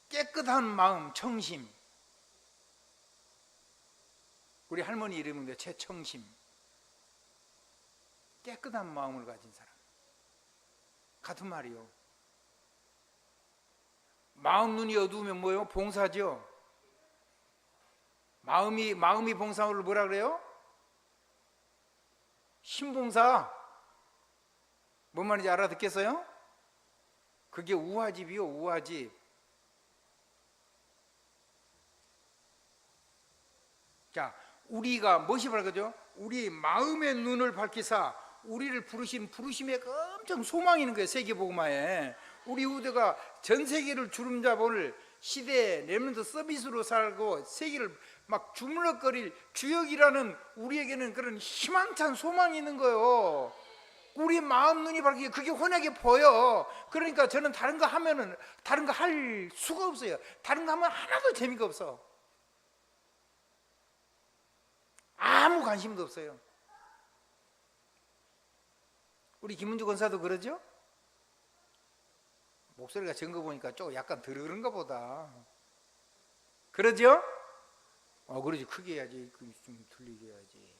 깨끗한 마음, 청심. 우리 할머니 이름인데 최청심. 깨끗한 마음을 가진 사람. 같은 말이요. 마음 눈이 어두우면 뭐예요? 봉사죠. 마음이 봉사를 뭐라 그래요? 신봉사. 뭔 말인지 알아듣겠어요? 그게 우화집이요, 우화집. 자, 우리가 무엇이 밝아져? 우리 마음의 눈을 밝히사 우리를 부르신 부르심에 엄청 소망이 있는 거예요. 세계복음화에 우리 후대가 전 세계를 주름잡을 시대에 렘넌트 서비스로 살고 세계를 막 주물럭거릴 주역이라는 우리에게는 그런 희망찬 소망이 있는 거예요. 우리 마음 눈이 밝히게 그게 환하게 보여. 그러니까 저는 다른 거 하면은 다른 거 할 수가 없어요. 다른 거 하면 하나도 재미가 없어. 아무 관심도 없어요. 우리 김은주 권사도 그러죠? 목소리가 적은 거 보니까 좀 약간 덜 그런가 보다. 그러죠? 그러지. 크게 해야지. 좀 들리게 해야지.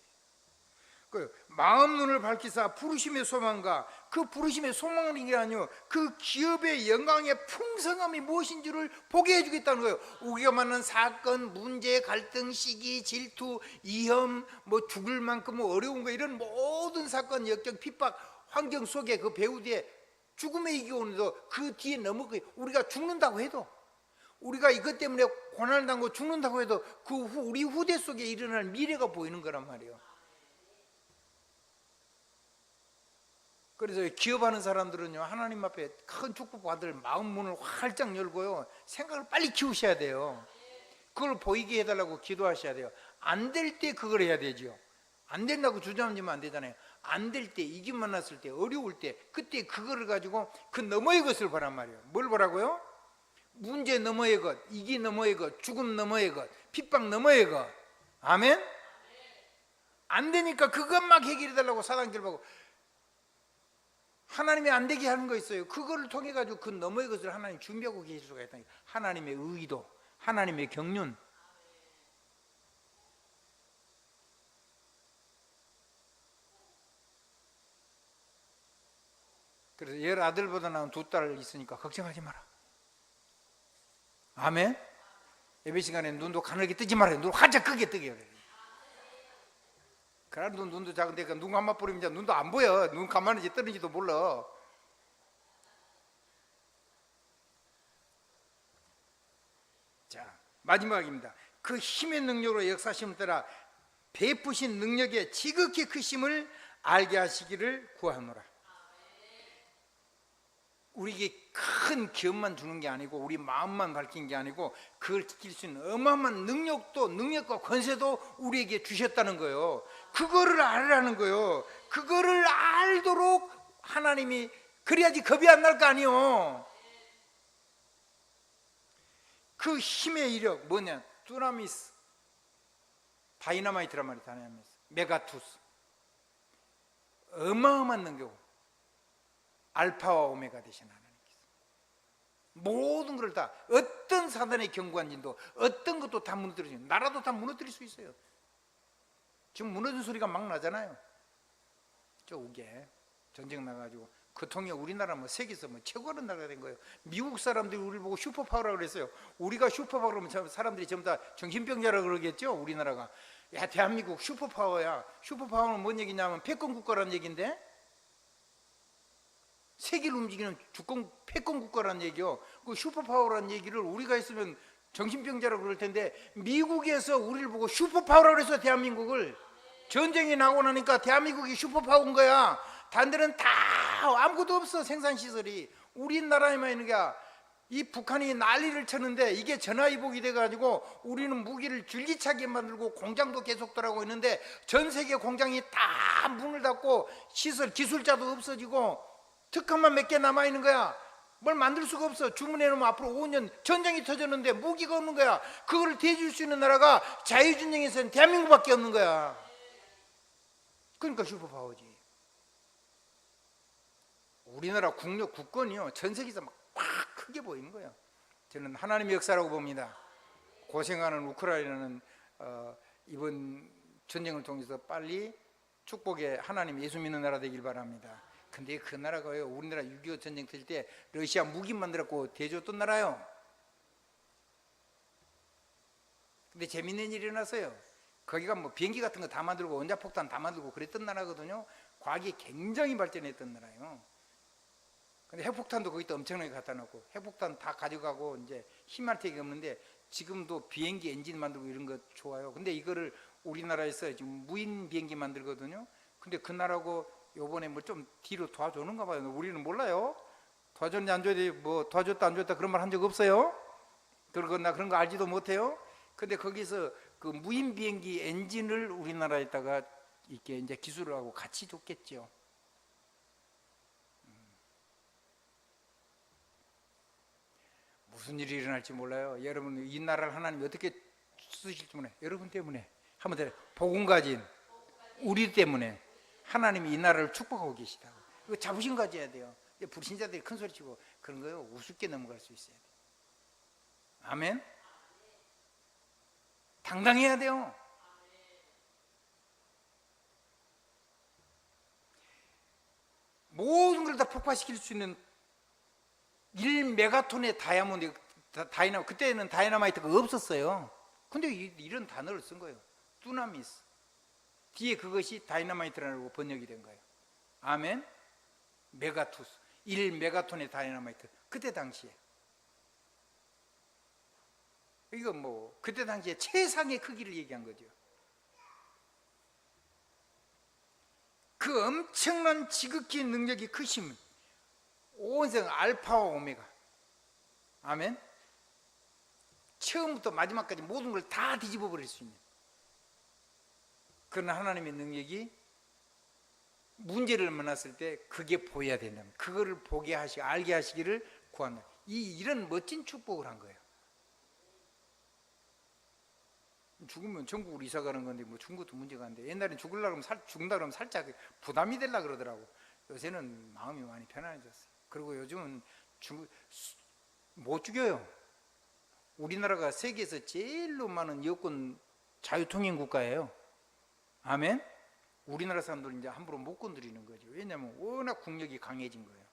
그 마음 눈을 밝히사 부르심의 소망과 그 부르심의 소망은 이게 아니요 그 기업의 영광의 풍성함이 무엇인지를 보게 해주겠다는 거예요. 우리가 만난 사건, 문제, 갈등, 시기, 질투, 위험, 뭐 죽을 만큼 어려운 거 이런 모든 사건, 역경, 핍박, 환경 속에 그 배후 뒤에 죽음의 이기 오는도 그 뒤에 넘어가 우리가 죽는다고 해도 우리가 이것 때문에 고난을 당하고 죽는다고 해도 그 우리 후대 속에 일어날 미래가 보이는 거란 말이에요. 그래서 기업하는 사람들은요 하나님 앞에 큰 축복 받을 마음 문을 활짝 열고요 생각을 빨리 키우셔야 돼요. 그걸 보이게 해달라고 기도하셔야 돼요. 안 될 때 그걸 해야 되죠. 안 된다고 주저앉으면 안 되잖아요. 안 될 때, 이기 만났을 때, 어려울 때 그때 그거를 가지고 그 너머의 것을 보란 말이에요. 뭘 보라고요? 문제 너머의 것, 이기 너머의 것, 죽음 너머의 것, 핍박 너머의 것. 아멘? 안 되니까 그것만 해결해달라고 사단 결박하고 하나님이 안 되게 하는 거 있어요. 그거를 통해 가지고 그 너머의 것을 하나님 준비하고 계실 수가 있다. 하나님의 의도, 하나님의 경륜. 그래서 열 아들보다 나은 두 딸 있으니까 걱정하지 마라. 아멘. 예배 시간에 눈도 가늘게 뜨지 말아요. 눈 활짝 크게 뜨게 그래. 그래 눈도 작은데 눈 감아 버리면 이제 눈도 안 보여. 눈 감았는지 뜨는지도 몰라. 자 마지막입니다. 그 힘의 능력으로 역사심을 따라 베푸신 능력의 지극히 크심을 알게 하시기를 구하노라. 우리에게 큰 기업만 주는 게 아니고 우리 마음만 밝힌 게 아니고 그걸 지킬 수 있는 어마어마한 능력과 권세도 우리에게 주셨다는 거예요. 그거를 알라는 거예요. 그거를 알도록 하나님이 그래야지 겁이 안 날 거 아니에요. 그 힘의 이력 뭐냐? 두나미스, 다이너마이트란 말이에요. 다이너마이트, 메가투스, 어마어마한 능력. 알파와 오메가 되신 하나님께서 모든 것을 다 어떤 사단의 경관진도 어떤 것도 다 무너뜨리죠. 나라도 다 무너뜨릴 수 있어요. 지금 무너진 소리가 막 나잖아요. 저 우게 전쟁 나가지고 그 통에 우리나라 뭐 세계에서 뭐 최고로 나라가 된 거예요. 미국 사람들이 우리를 보고 슈퍼파워라고 그랬어요. 우리가 슈퍼파워 그러면 사람들이 전부 다 정신병자라고 그러겠죠. 우리나라가 야 대한민국 슈퍼파워야. 슈퍼파워는 뭔 얘기냐면 패권 국가라는 얘기인데 세계를 움직이는 주권 패권 국가라는 얘기요. 그 슈퍼파워라는 얘기를 우리가 했으면 정신병자라고 그럴 텐데 미국에서 우리를 보고 슈퍼파워라고 해서 대한민국을 전쟁이 나고 나니까 대한민국이 슈퍼파워인 거야. 다른 데는 다 아무것도 없어. 생산시설이 우리나라에만 있는 게야. 이 북한이 난리를 쳤는데 이게 전화위복이 돼가지고 우리는 무기를 줄기차게 만들고 공장도 계속 돌아가고 있는데 전 세계 공장이 다 문을 닫고 시설 기술자도 없어지고 특허만 몇 개 남아있는 거야. 뭘 만들 수가 없어. 주문해놓으면 앞으로 5년 전쟁이 터졌는데 무기가 없는 거야. 그거를 대줄 수 있는 나라가 자유전쟁에서는 대한민국밖에 없는 거야. 그러니까 슈퍼파워지. 우리나라 국권이요 전 세계에서 막 크게 보이는 거예요. 저는 하나님의 역사라고 봅니다. 고생하는 우크라이나는 이번 전쟁을 통해서 빨리 축복의 하나님 예수 믿는 나라 되길 바랍니다. 근데 그 나라가요 우리나라 6.25 전쟁 터질 때 러시아 무기 만들었고 대줬던 나라요. 근데 재밌는 일이 일어났어요. 거기가 뭐 비행기 같은 거 다 만들고 원자폭탄 다 만들고 그랬던 나라거든요. 과학이 굉장히 발전했던 나라예요. 근데 핵폭탄도 거기다 엄청나게 갖다 놓고 핵폭탄 다 가져가고 이제 힘할 택이 없는데 지금도 비행기 엔진 만들고 이런 거 좋아요. 근데 이거를 우리나라에서 지금 무인 비행기 만들거든요. 근데 그 나라고 요번에 뭐 좀 뒤로 도와주는가 봐요. 우리는 몰라요. 도와줬는지 안 줘야 뭐 도와줬다 안 줬다 그런 말 한 적 없어요. 그리고 나 그런 거 알지도 못해요. 근데 거기서 그 무인 비행기 엔진을 우리나라에다가 이렇게 이제 기술을 하고 같이 줬겠죠. 무슨 일이 일어날지 몰라요. 여러분 이 나라를 하나님이 어떻게 쓰실지 몰라요. 여러분 때문에 한번 더 복음 가진 우리 때문에 하나님이 이 나라를 축복하고 계시다고. 이거 자부심 가져야 돼요. 불신자들이 큰 소리 치고 그런 거요 우습게 넘어갈 수 있어야 돼요. 아멘. 당당해야 돼요. 모든 걸 다 폭파시킬 수 있는 1메가톤의 다이나마이트, 그때는 다이나마이트가 없었어요. 근데 이런 단어를 쓴 거예요. 두나미스. 뒤에 그것이 다이나마이트라고 번역이 된 거예요. 아멘. 메가투스, 1메가톤의 다이나마이트. 그때 당시에 이거 뭐 그때 당시에 최상의 크기를 얘기한 거죠. 그 엄청난 지극히 능력이 크심, 온 세상 알파와 오메가. 아멘. 처음부터 마지막까지 모든 걸 다 뒤집어 버릴 수 있는 그런 하나님의 능력이 문제를 만났을 때 그게 보여야 된다면 그거를 보게 하시고 알게 하시기를 구한다. 이런 멋진 축복을 한 거예요. 죽으면 전국으로 이사 가는 건데 뭐 죽은 것도 문제가 안 돼. 옛날엔 죽는다 그러면 살짝 부담이 되려 그러더라고. 요새는 마음이 많이 편안해졌어요. 그리고 요즘은 못 죽여요. 우리나라가 세계에서 제일로 많은 여권 자유통행 국가예요. 아멘. 우리나라 사람들은 이제 함부로 못 건드리는 거죠. 왜냐하면 워낙 국력이 강해진 거예요.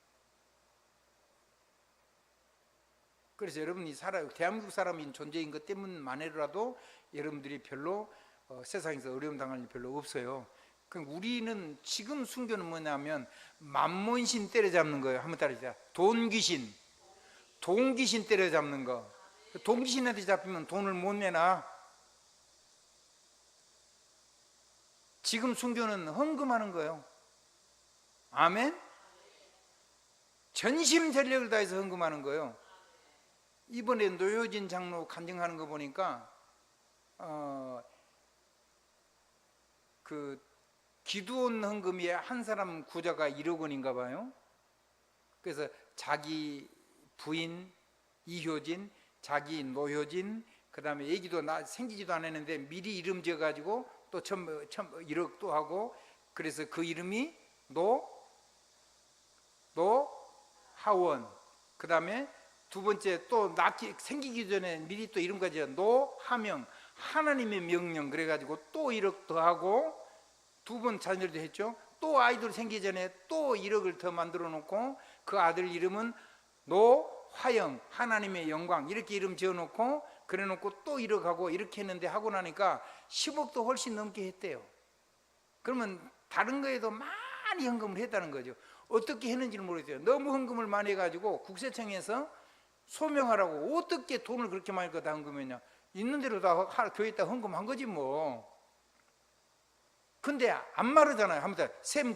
그래서 여러분이 대한민국 사람인 존재인 것 때문만이라도 여러분들이 별로 세상에서 어려움 당할 일 별로 없어요. 그럼 우리는 지금 순교는 뭐냐면 만몬신 때려잡는 거예요. 한번 따라해주세요. 돈귀신 때려잡는 거. 돈귀신한테 잡히면 돈을 못 내나. 지금 순교는 헌금하는 거예요. 아멘. 전심전력을 다해서 헌금하는 거예요. 이번에 노효진 장로 간증하는 거 보니까 그 기도원 헌금이 한 사람 구자가 1억 원인가 봐요. 그래서 자기 부인 이효진, 자기 노효진, 그 다음에 애기도 생기지도 않았는데 미리 이름 지어가지고 또 1억 또 하고, 그래서 그 이름이 노하원. 그 다음에 두 번째 또 생기기 전에 미리 또 이름까지 노하명, 하나님의 명령. 그래가지고 또 1억 더 하고, 두 번 자녀도 했죠. 또 아이들 생기기 전에 또 1억을 더 만들어 놓고, 그 아들 이름은 노화영, 하나님의 영광, 이렇게 이름 지어 놓고, 그래 놓고 또 1억 하고, 이렇게 했는데 하고 나니까 10억도 훨씬 넘게 했대요. 그러면 다른 거에도 많이 헌금을 했다는 거죠. 어떻게 했는지는 모르겠어요. 너무 헌금을 많이 해가지고 국세청에서 소명하라고, 어떻게 돈을 그렇게 많이 다 헌금했냐. 있는 대로 다 교회에다 헌금한 거지 뭐. 근데 안 마르잖아요. 한번 샘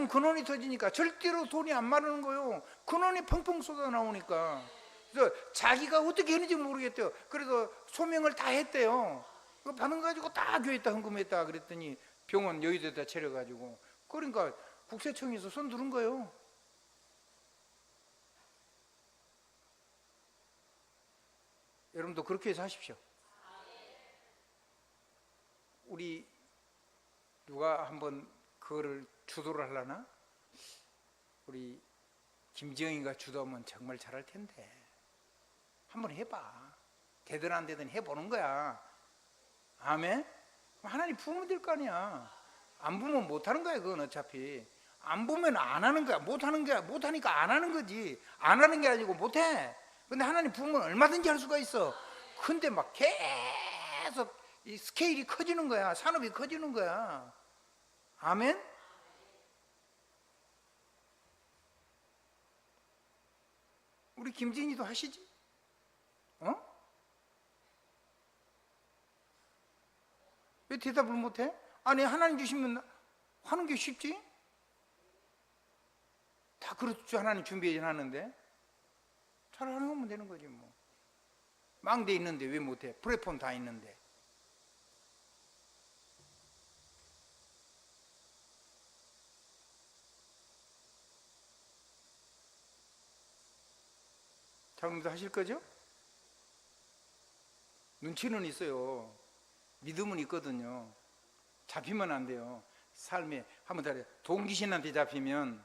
근원이 터지니까 절대로 돈이 안 마르는 거예요. 근원이 펑펑 쏟아 나오니까. 그래서 자기가 어떻게 했는지 모르겠대요. 그래서 소명을 다 했대요. 그 받은 거 가지고 다 교회에다 헌금했다 그랬더니 병원 여의도에다 차려가지고, 그러니까 국세청에서 손 들은 거예요. 여러분도 그렇게 해서 하십시오. 우리 누가 한번 그거를 주도를 하려나? 우리 김지영이가 주도하면 정말 잘할 텐데 한번 해봐. 되든 안 되든 해보는 거야. 아멘? 하나님 부으면 될 거 아니야. 안 부으면 못하는 거야. 그건 어차피 안 부으면 안 하는 거야. 못하니까 안 하는 거지. 안 하는 게 아니고 못해. 근데 하나님 부으면 얼마든지 할 수가 있어. 근데 막 계속 이 스케일이 커지는 거야. 산업이 커지는 거야. 아멘? 우리 김진희도 하시지? 왜 대답을 못해? 아니, 하나님 주시면 하는 게 쉽지? 다 그렇죠. 하나님 준비해 하는데 잘 하는 거면 되는 거지 뭐. 망대 있는데 왜 못해? 플랫폼 다 있는데. 장로님도 하실 거죠? 눈치는 있어요. 믿음은 있거든요. 잡히면 안 돼요. 삶에 한번 더 동귀신한테 잡히면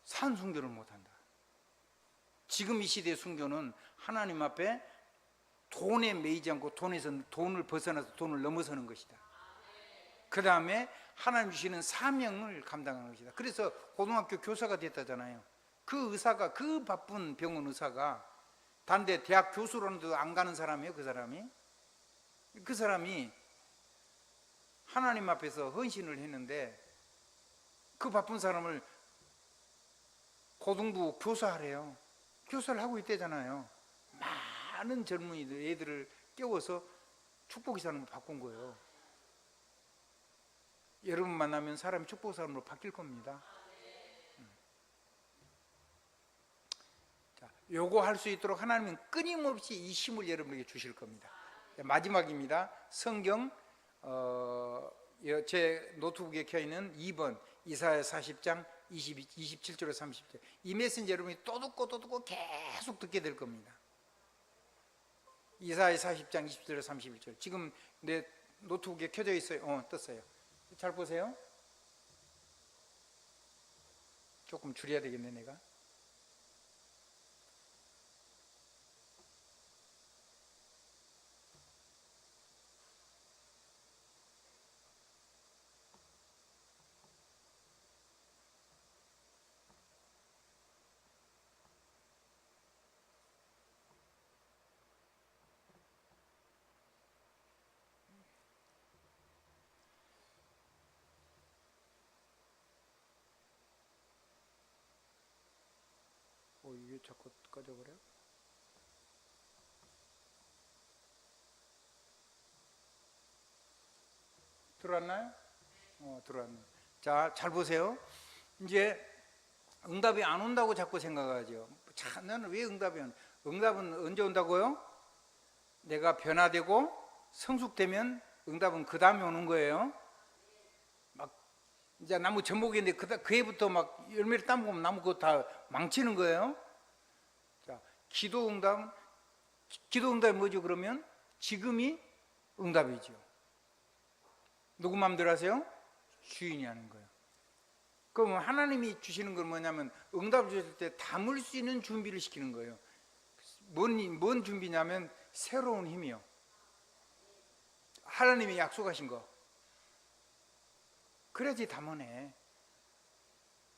산순교를 못한다. 지금 이 시대의 순교는 하나님 앞에 돈에 매이지 않고 돈에서 돈을 벗어나서 돈을 넘어서는 것이다. 그 다음에 하나님 주시는 사명을 감당하는 것이다. 그래서 고등학교 교사가 됐다잖아요. 그 의사가, 그 바쁜 병원 의사가 단데 대학 교수로는 안 가는 사람이에요. 그 사람이 하나님 앞에서 헌신을 했는데 그 바쁜 사람을 고등부 교사하래요. 교사를 하고 있대잖아요. 많은 젊은이들, 애들을 깨워서 축복의 사람으로 바꾼 거예요. 여러분 만나면 사람이 축복의 사람으로 바뀔 겁니다. 자, 요거 할 수 있도록 하나님은 끊임없이 이 힘을 여러분에게 주실 겁니다. 마지막입니다. 성경 제 노트북에 켜있는 2번 이사야 40장 27절에서 30절, 이 메시지 여러분이 또 듣고 계속 듣게 될 겁니다. 이사야 40장 20절에서 31절, 지금 내 노트북에 켜져 있어요. 떴어요. 잘 보세요. 조금 줄여야 되겠네 내가. 이게 자꾸 꺼져버려. 들어왔나요? 들어왔네요. 자, 잘 보세요. 이제 응답이 안 온다고 자꾸 생각하죠. 자, 나는 왜 응답이 안? 응답은 언제 온다고요? 내가 변화되고 성숙되면 응답은 그 다음에 오는 거예요. 막 이제 나무 전복인데 그 해부터 막 열매를 따먹으면 나무 그거 다 망치는 거예요. 자, 기도 응답이 뭐죠? 그러면 지금이 응답이죠. 누구 마음대로 하세요? 주인이 하는 거예요. 그럼 하나님이 주시는 건 뭐냐면 응답을 주실 때 담을 수 있는 준비를 시키는 거예요. 뭔 준비냐면 새로운 힘이요. 하나님이 약속하신 거. 그래야지 담아내.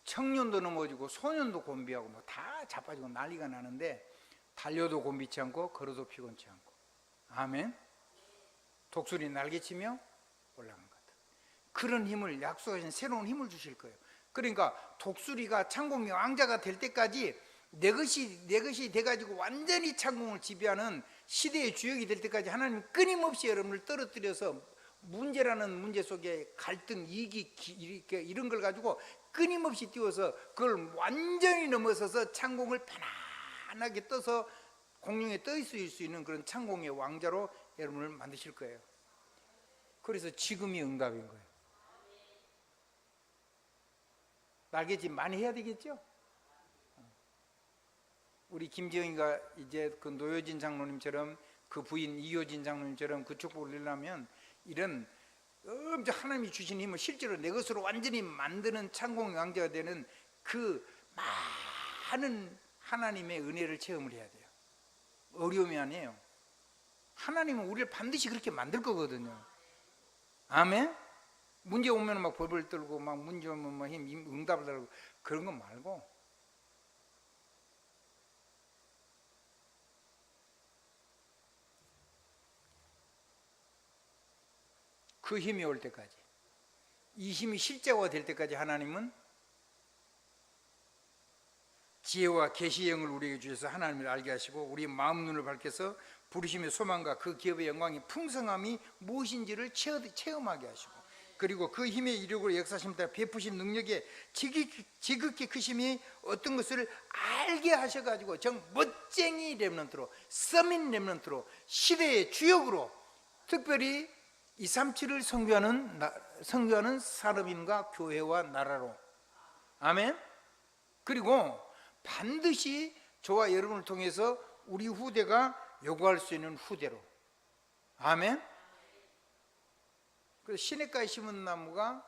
청년도 넘어지고 소년도 곤비하고 뭐 다 자빠지고 난리가 나는데 달려도 곤비치 않고 걸어도 피곤치 않고. 아멘. 독수리 날개치며 올라간 것. 그런 힘을, 약속하신 새로운 힘을 주실 거예요. 그러니까 독수리가 창공의 왕자가 될 때까지 내 것이 돼가지고 완전히 창공을 지배하는 시대의 주역이 될 때까지 하나님 끊임없이 여러분을 떨어뜨려서 문제라는 문제 속에 갈등, 이기, 이런 걸 가지고 끊임없이 띄워서 그걸 완전히 넘어서서 창공을 편안하게 떠서 공중에 떠 있을 수 있는 그런 창공의 왕자로 여러분을 만드실 거예요. 그래서 지금이 응답인 거예요. 날개짓 많이 해야 되겠죠? 우리 김지영이가 이제 그 노효진 장로님처럼 그 부인 이효진 장로님처럼 그 축복을 누리려면 이런 엄청 하나님이 주신 힘을 실제로 내 것으로 완전히 만드는 창공의 왕자가 되는 그 많은 하나님의 은혜를 체험을 해야 돼요. 어려움이 아니에요. 하나님은 우리를 반드시 그렇게 만들 거거든요. 아멘? 문제 오면 막 벌벌 떨고 막 문제 오면 막 응답을 달고 그런 거 말고 그 힘이 올 때까지, 이 힘이 실제화가 될 때까지 하나님은 지혜와 계시의 영을 우리에게 주셔서 하나님을 알게 하시고 우리의 마음 눈을 밝혀서 부르심의 소망과 그 기업의 영광이 풍성함이 무엇인지를 체험하게 하시고, 그리고 그 힘의 이력으로 역사하심 따라 베푸신 능력에 지극히 크심이 어떤 것을 알게 하셔가지고 정 멋쟁이 렘넌트로, 서민 렘넌트로, 시대의 주역으로, 특별히 237을 선교하는 산업인과 교회와 나라로. 아멘. 그리고 반드시 저와 여러분을 통해서 우리 후대가 요구할 수 있는 후대로. 아멘. 그래서 시냇가에 심은 나무가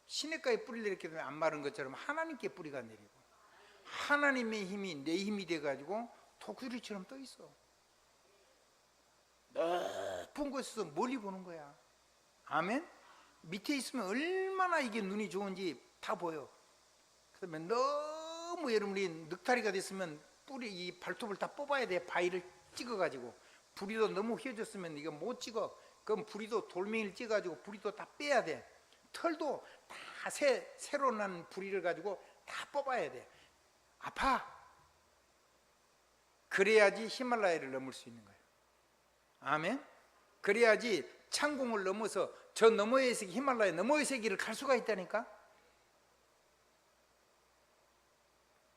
시냇가에 뿌리를 이렇게 되면 안 마른 것처럼 하나님께 뿌리가 내리고 하나님의 힘이 내 힘이 돼가지고 독수리처럼 떠 있어. 높은 곳에서 멀리 보는 거야. 아멘. 밑에 있으면 얼마나 이게 눈이 좋은지 다 보여. 그러면 너무 여러분이 늑다리가 됐으면 뿌리 이 발톱을 다 뽑아야 돼. 바위를 찍어가지고. 부리도 너무 휘어졌으면 이거 못 찍어. 그럼 부리도 돌멩이를 찍어가지고 부리도 다 빼야 돼. 털도 다 새로 난 부리를 가지고 다 뽑아야 돼. 아파. 그래야지 히말라야를 넘을 수 있는 거예요. 아멘. 그래야지 창공을 넘어서 저 너머의 세계, 히말라야 너머의 세계를 갈 수가 있다니까.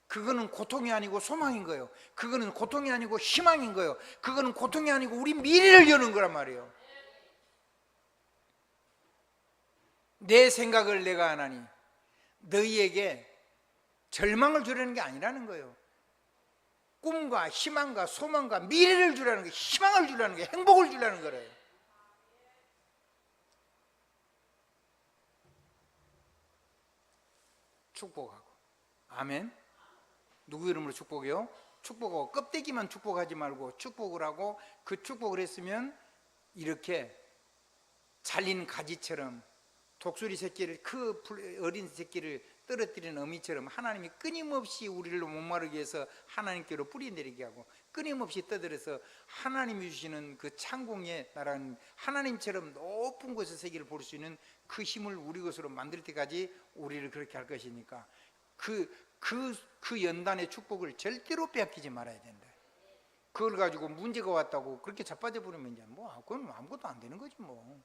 그거는 고통이 아니고 소망인 거예요. 그거는 고통이 아니고 희망인 거예요. 그거는 고통이 아니고 우리 미래를 여는 거란 말이에요. 내 생각을 내가 안 하니 너희에게 절망을 주려는 게 아니라는 거예요. 꿈과 희망과 소망과 미래를 주라는 게, 희망을 주라는 게, 행복을 주라는 거래요. 축복하고. 아멘. 누구 이름으로 축복해요? 축복하고. 껍데기만 축복하지 말고 축복을 하고, 그 축복을 했으면 이렇게 잘린 가지처럼 독수리 새끼를, 그 어린 새끼를 떨어뜨리는 어미처럼 하나님이 끊임없이 우리를 목마르게 해서 하나님께로 뿌리내리게 하고, 끊임없이 떠들어서 하나님이 주시는 그 창공의 나라는 하나님처럼 높은 곳에서 세계를 볼 수 있는 그 힘을 우리 것으로 만들 때까지 우리를 그렇게 할 것이니까 그 연단의 축복을 절대로 빼앗기지 말아야 된다. 그걸 가지고 문제가 왔다고 그렇게 자빠져 버리면 이제 뭐 그건 아무것도 안 되는 거지 뭐.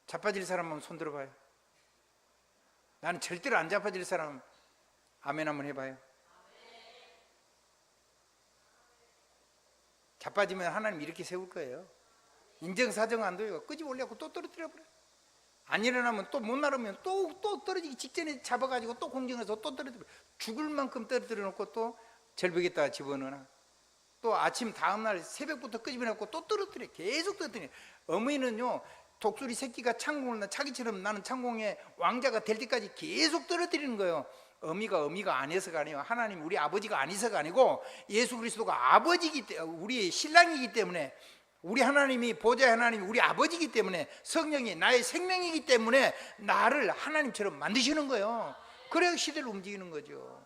자빠질 사람은 손 들어봐요. 나는 절대로 안 자빠질 사람 아멘 한번 해봐요. 자빠지면 하나님 이렇게 세울 거예요. 인정사정 안 돼요. 끄집 올려고 또 떨어뜨려 버려요. 안 일어나면 또 못 나르면 또 떨어지기 직전에 잡아가지고 또 공정해서 또 떨어뜨려. 죽을 만큼 떨어뜨려 놓고 또 절벽에다가 집어넣어놔. 또 아침 다음날 새벽부터 끄집어내고 또 떨어뜨려. 계속 떨어뜨려. 어머니는요, 독수리 새끼가 창공을 나 자기처럼 나는 창공의 왕자가 될 때까지 계속 떨어뜨리는 거예요. 어미가 아니어서가 아니에요. 하나님 우리 아버지가 아니서가 아니고 예수 그리스도가 아버지기 때문에, 우리 신랑이기 때문에, 우리 하나님이 보좌의 하나님이 우리 아버지이기 때문에, 성령이 나의 생명이기 때문에 나를 하나님처럼 만드시는 거예요. 그래야 시대를 움직이는 거죠.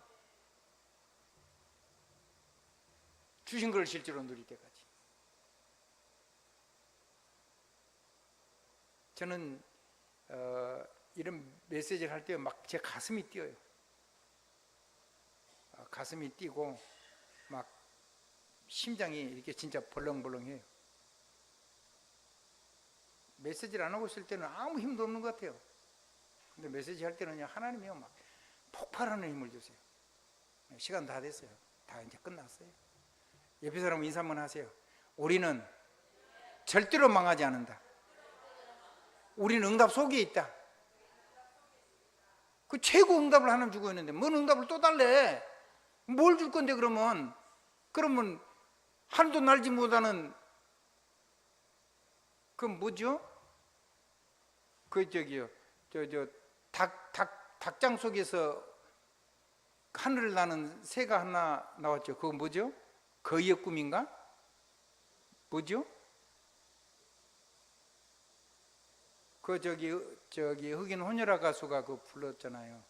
주신 걸 실제로 누릴 때까지. 저는 이런 메시지를 할 때 막 제 가슴이 뛰어요. 가슴이 뛰고 막 심장이 이렇게 진짜 벌렁벌렁해요. 메시지를 안 하고 있을 때는 아무 힘도 없는 것 같아요. 근데 메시지 할 때는요, 하나님이요 막 폭발하는 힘을 주세요. 시간 다 됐어요. 다 이제 끝났어요. 옆에 사람 인사 한번 하세요. 우리는 절대로 망하지 않는다. 우리는 응답 속에 있다. 그 최고 응답을 하나 주고 있는데 뭔 응답을 또 달래? 뭘 줄 건데 그러면 하늘도 날지 못하는 그 뭐죠? 그 저기요 닭장 속에서 하늘을 나는 새가 하나 나왔죠. 그거 뭐죠? 거의의 꿈인가? 뭐죠? 그 저기 흑인 혼혈아 가수가 그거 불렀잖아요.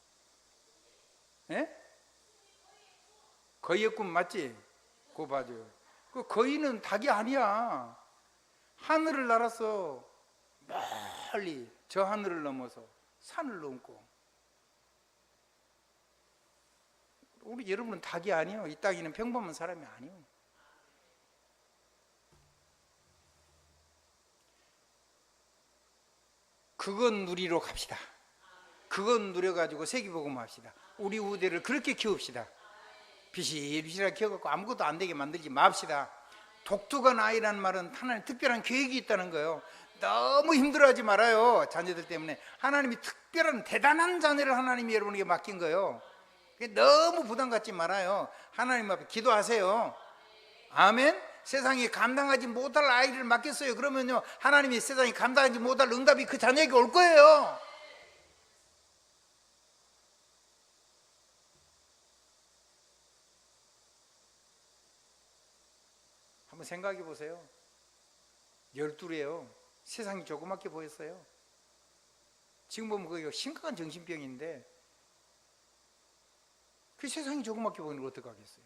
예? 거의의 꿈 맞지? 그거 봐줘요. 그 거의는 닭이 아니야. 하늘을 날아서 멀리 저 하늘을 넘어서 산을 넘고. 우리 여러분은 닭이 아니에요. 이 땅에는 평범한 사람이 아니에요. 그건 누리러 갑시다. 그건 누려가지고 세계복음 합시다. 우리 우대를 그렇게 키웁시다. 비실비실하게 키워갖고 아무것도 안 되게 만들지 맙시다. 독특한 아이라는 말은 하나님 특별한 계획이 있다는 거예요. 너무 힘들어하지 말아요. 자녀들 때문에. 하나님이 특별한 대단한 자녀를 하나님이 여러분에게 맡긴 거예요. 너무 부담 갖지 말아요. 하나님 앞에 기도하세요. 아멘. 세상이 감당하지 못할 아이를 맡겼어요. 그러면요, 하나님이 세상이 감당하지 못할 응답이 그 자녀에게 올 거예요. 한번 생각해 보세요. 12래요. 세상이 조그맣게 보였어요. 지금 보면 그게 심각한 정신병인데 그 세상이 조그맣게 보이는 걸 어떻게 하겠어요?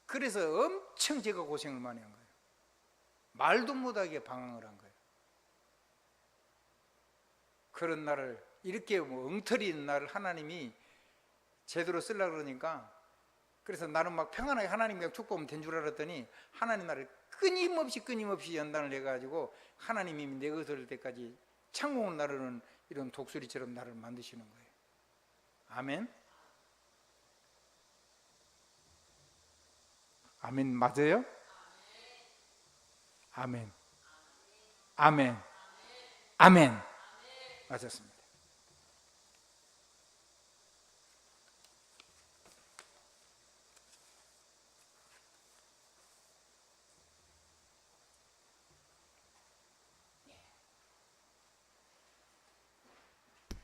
그래서 엄청 제가 고생을 많이 한 거예요. 말도 못하게 방황을 한 거예요. 그런 날을, 이렇게 뭐 엉터리 있는 날을 하나님이 제대로 쓰려고 그러니까, 그래서 나는 막 평안하게 하나님 그냥 축복하면 된 줄 알았더니 하나님 나를 끊임없이 연단을 해가지고 하나님이 내 것을 될 때까지 창공을 나르는 이런 독수리처럼 나를 만드시는 거예요. 아멘. 아멘. 맞아요? 아멘. 아멘. 아멘. 맞았습니다.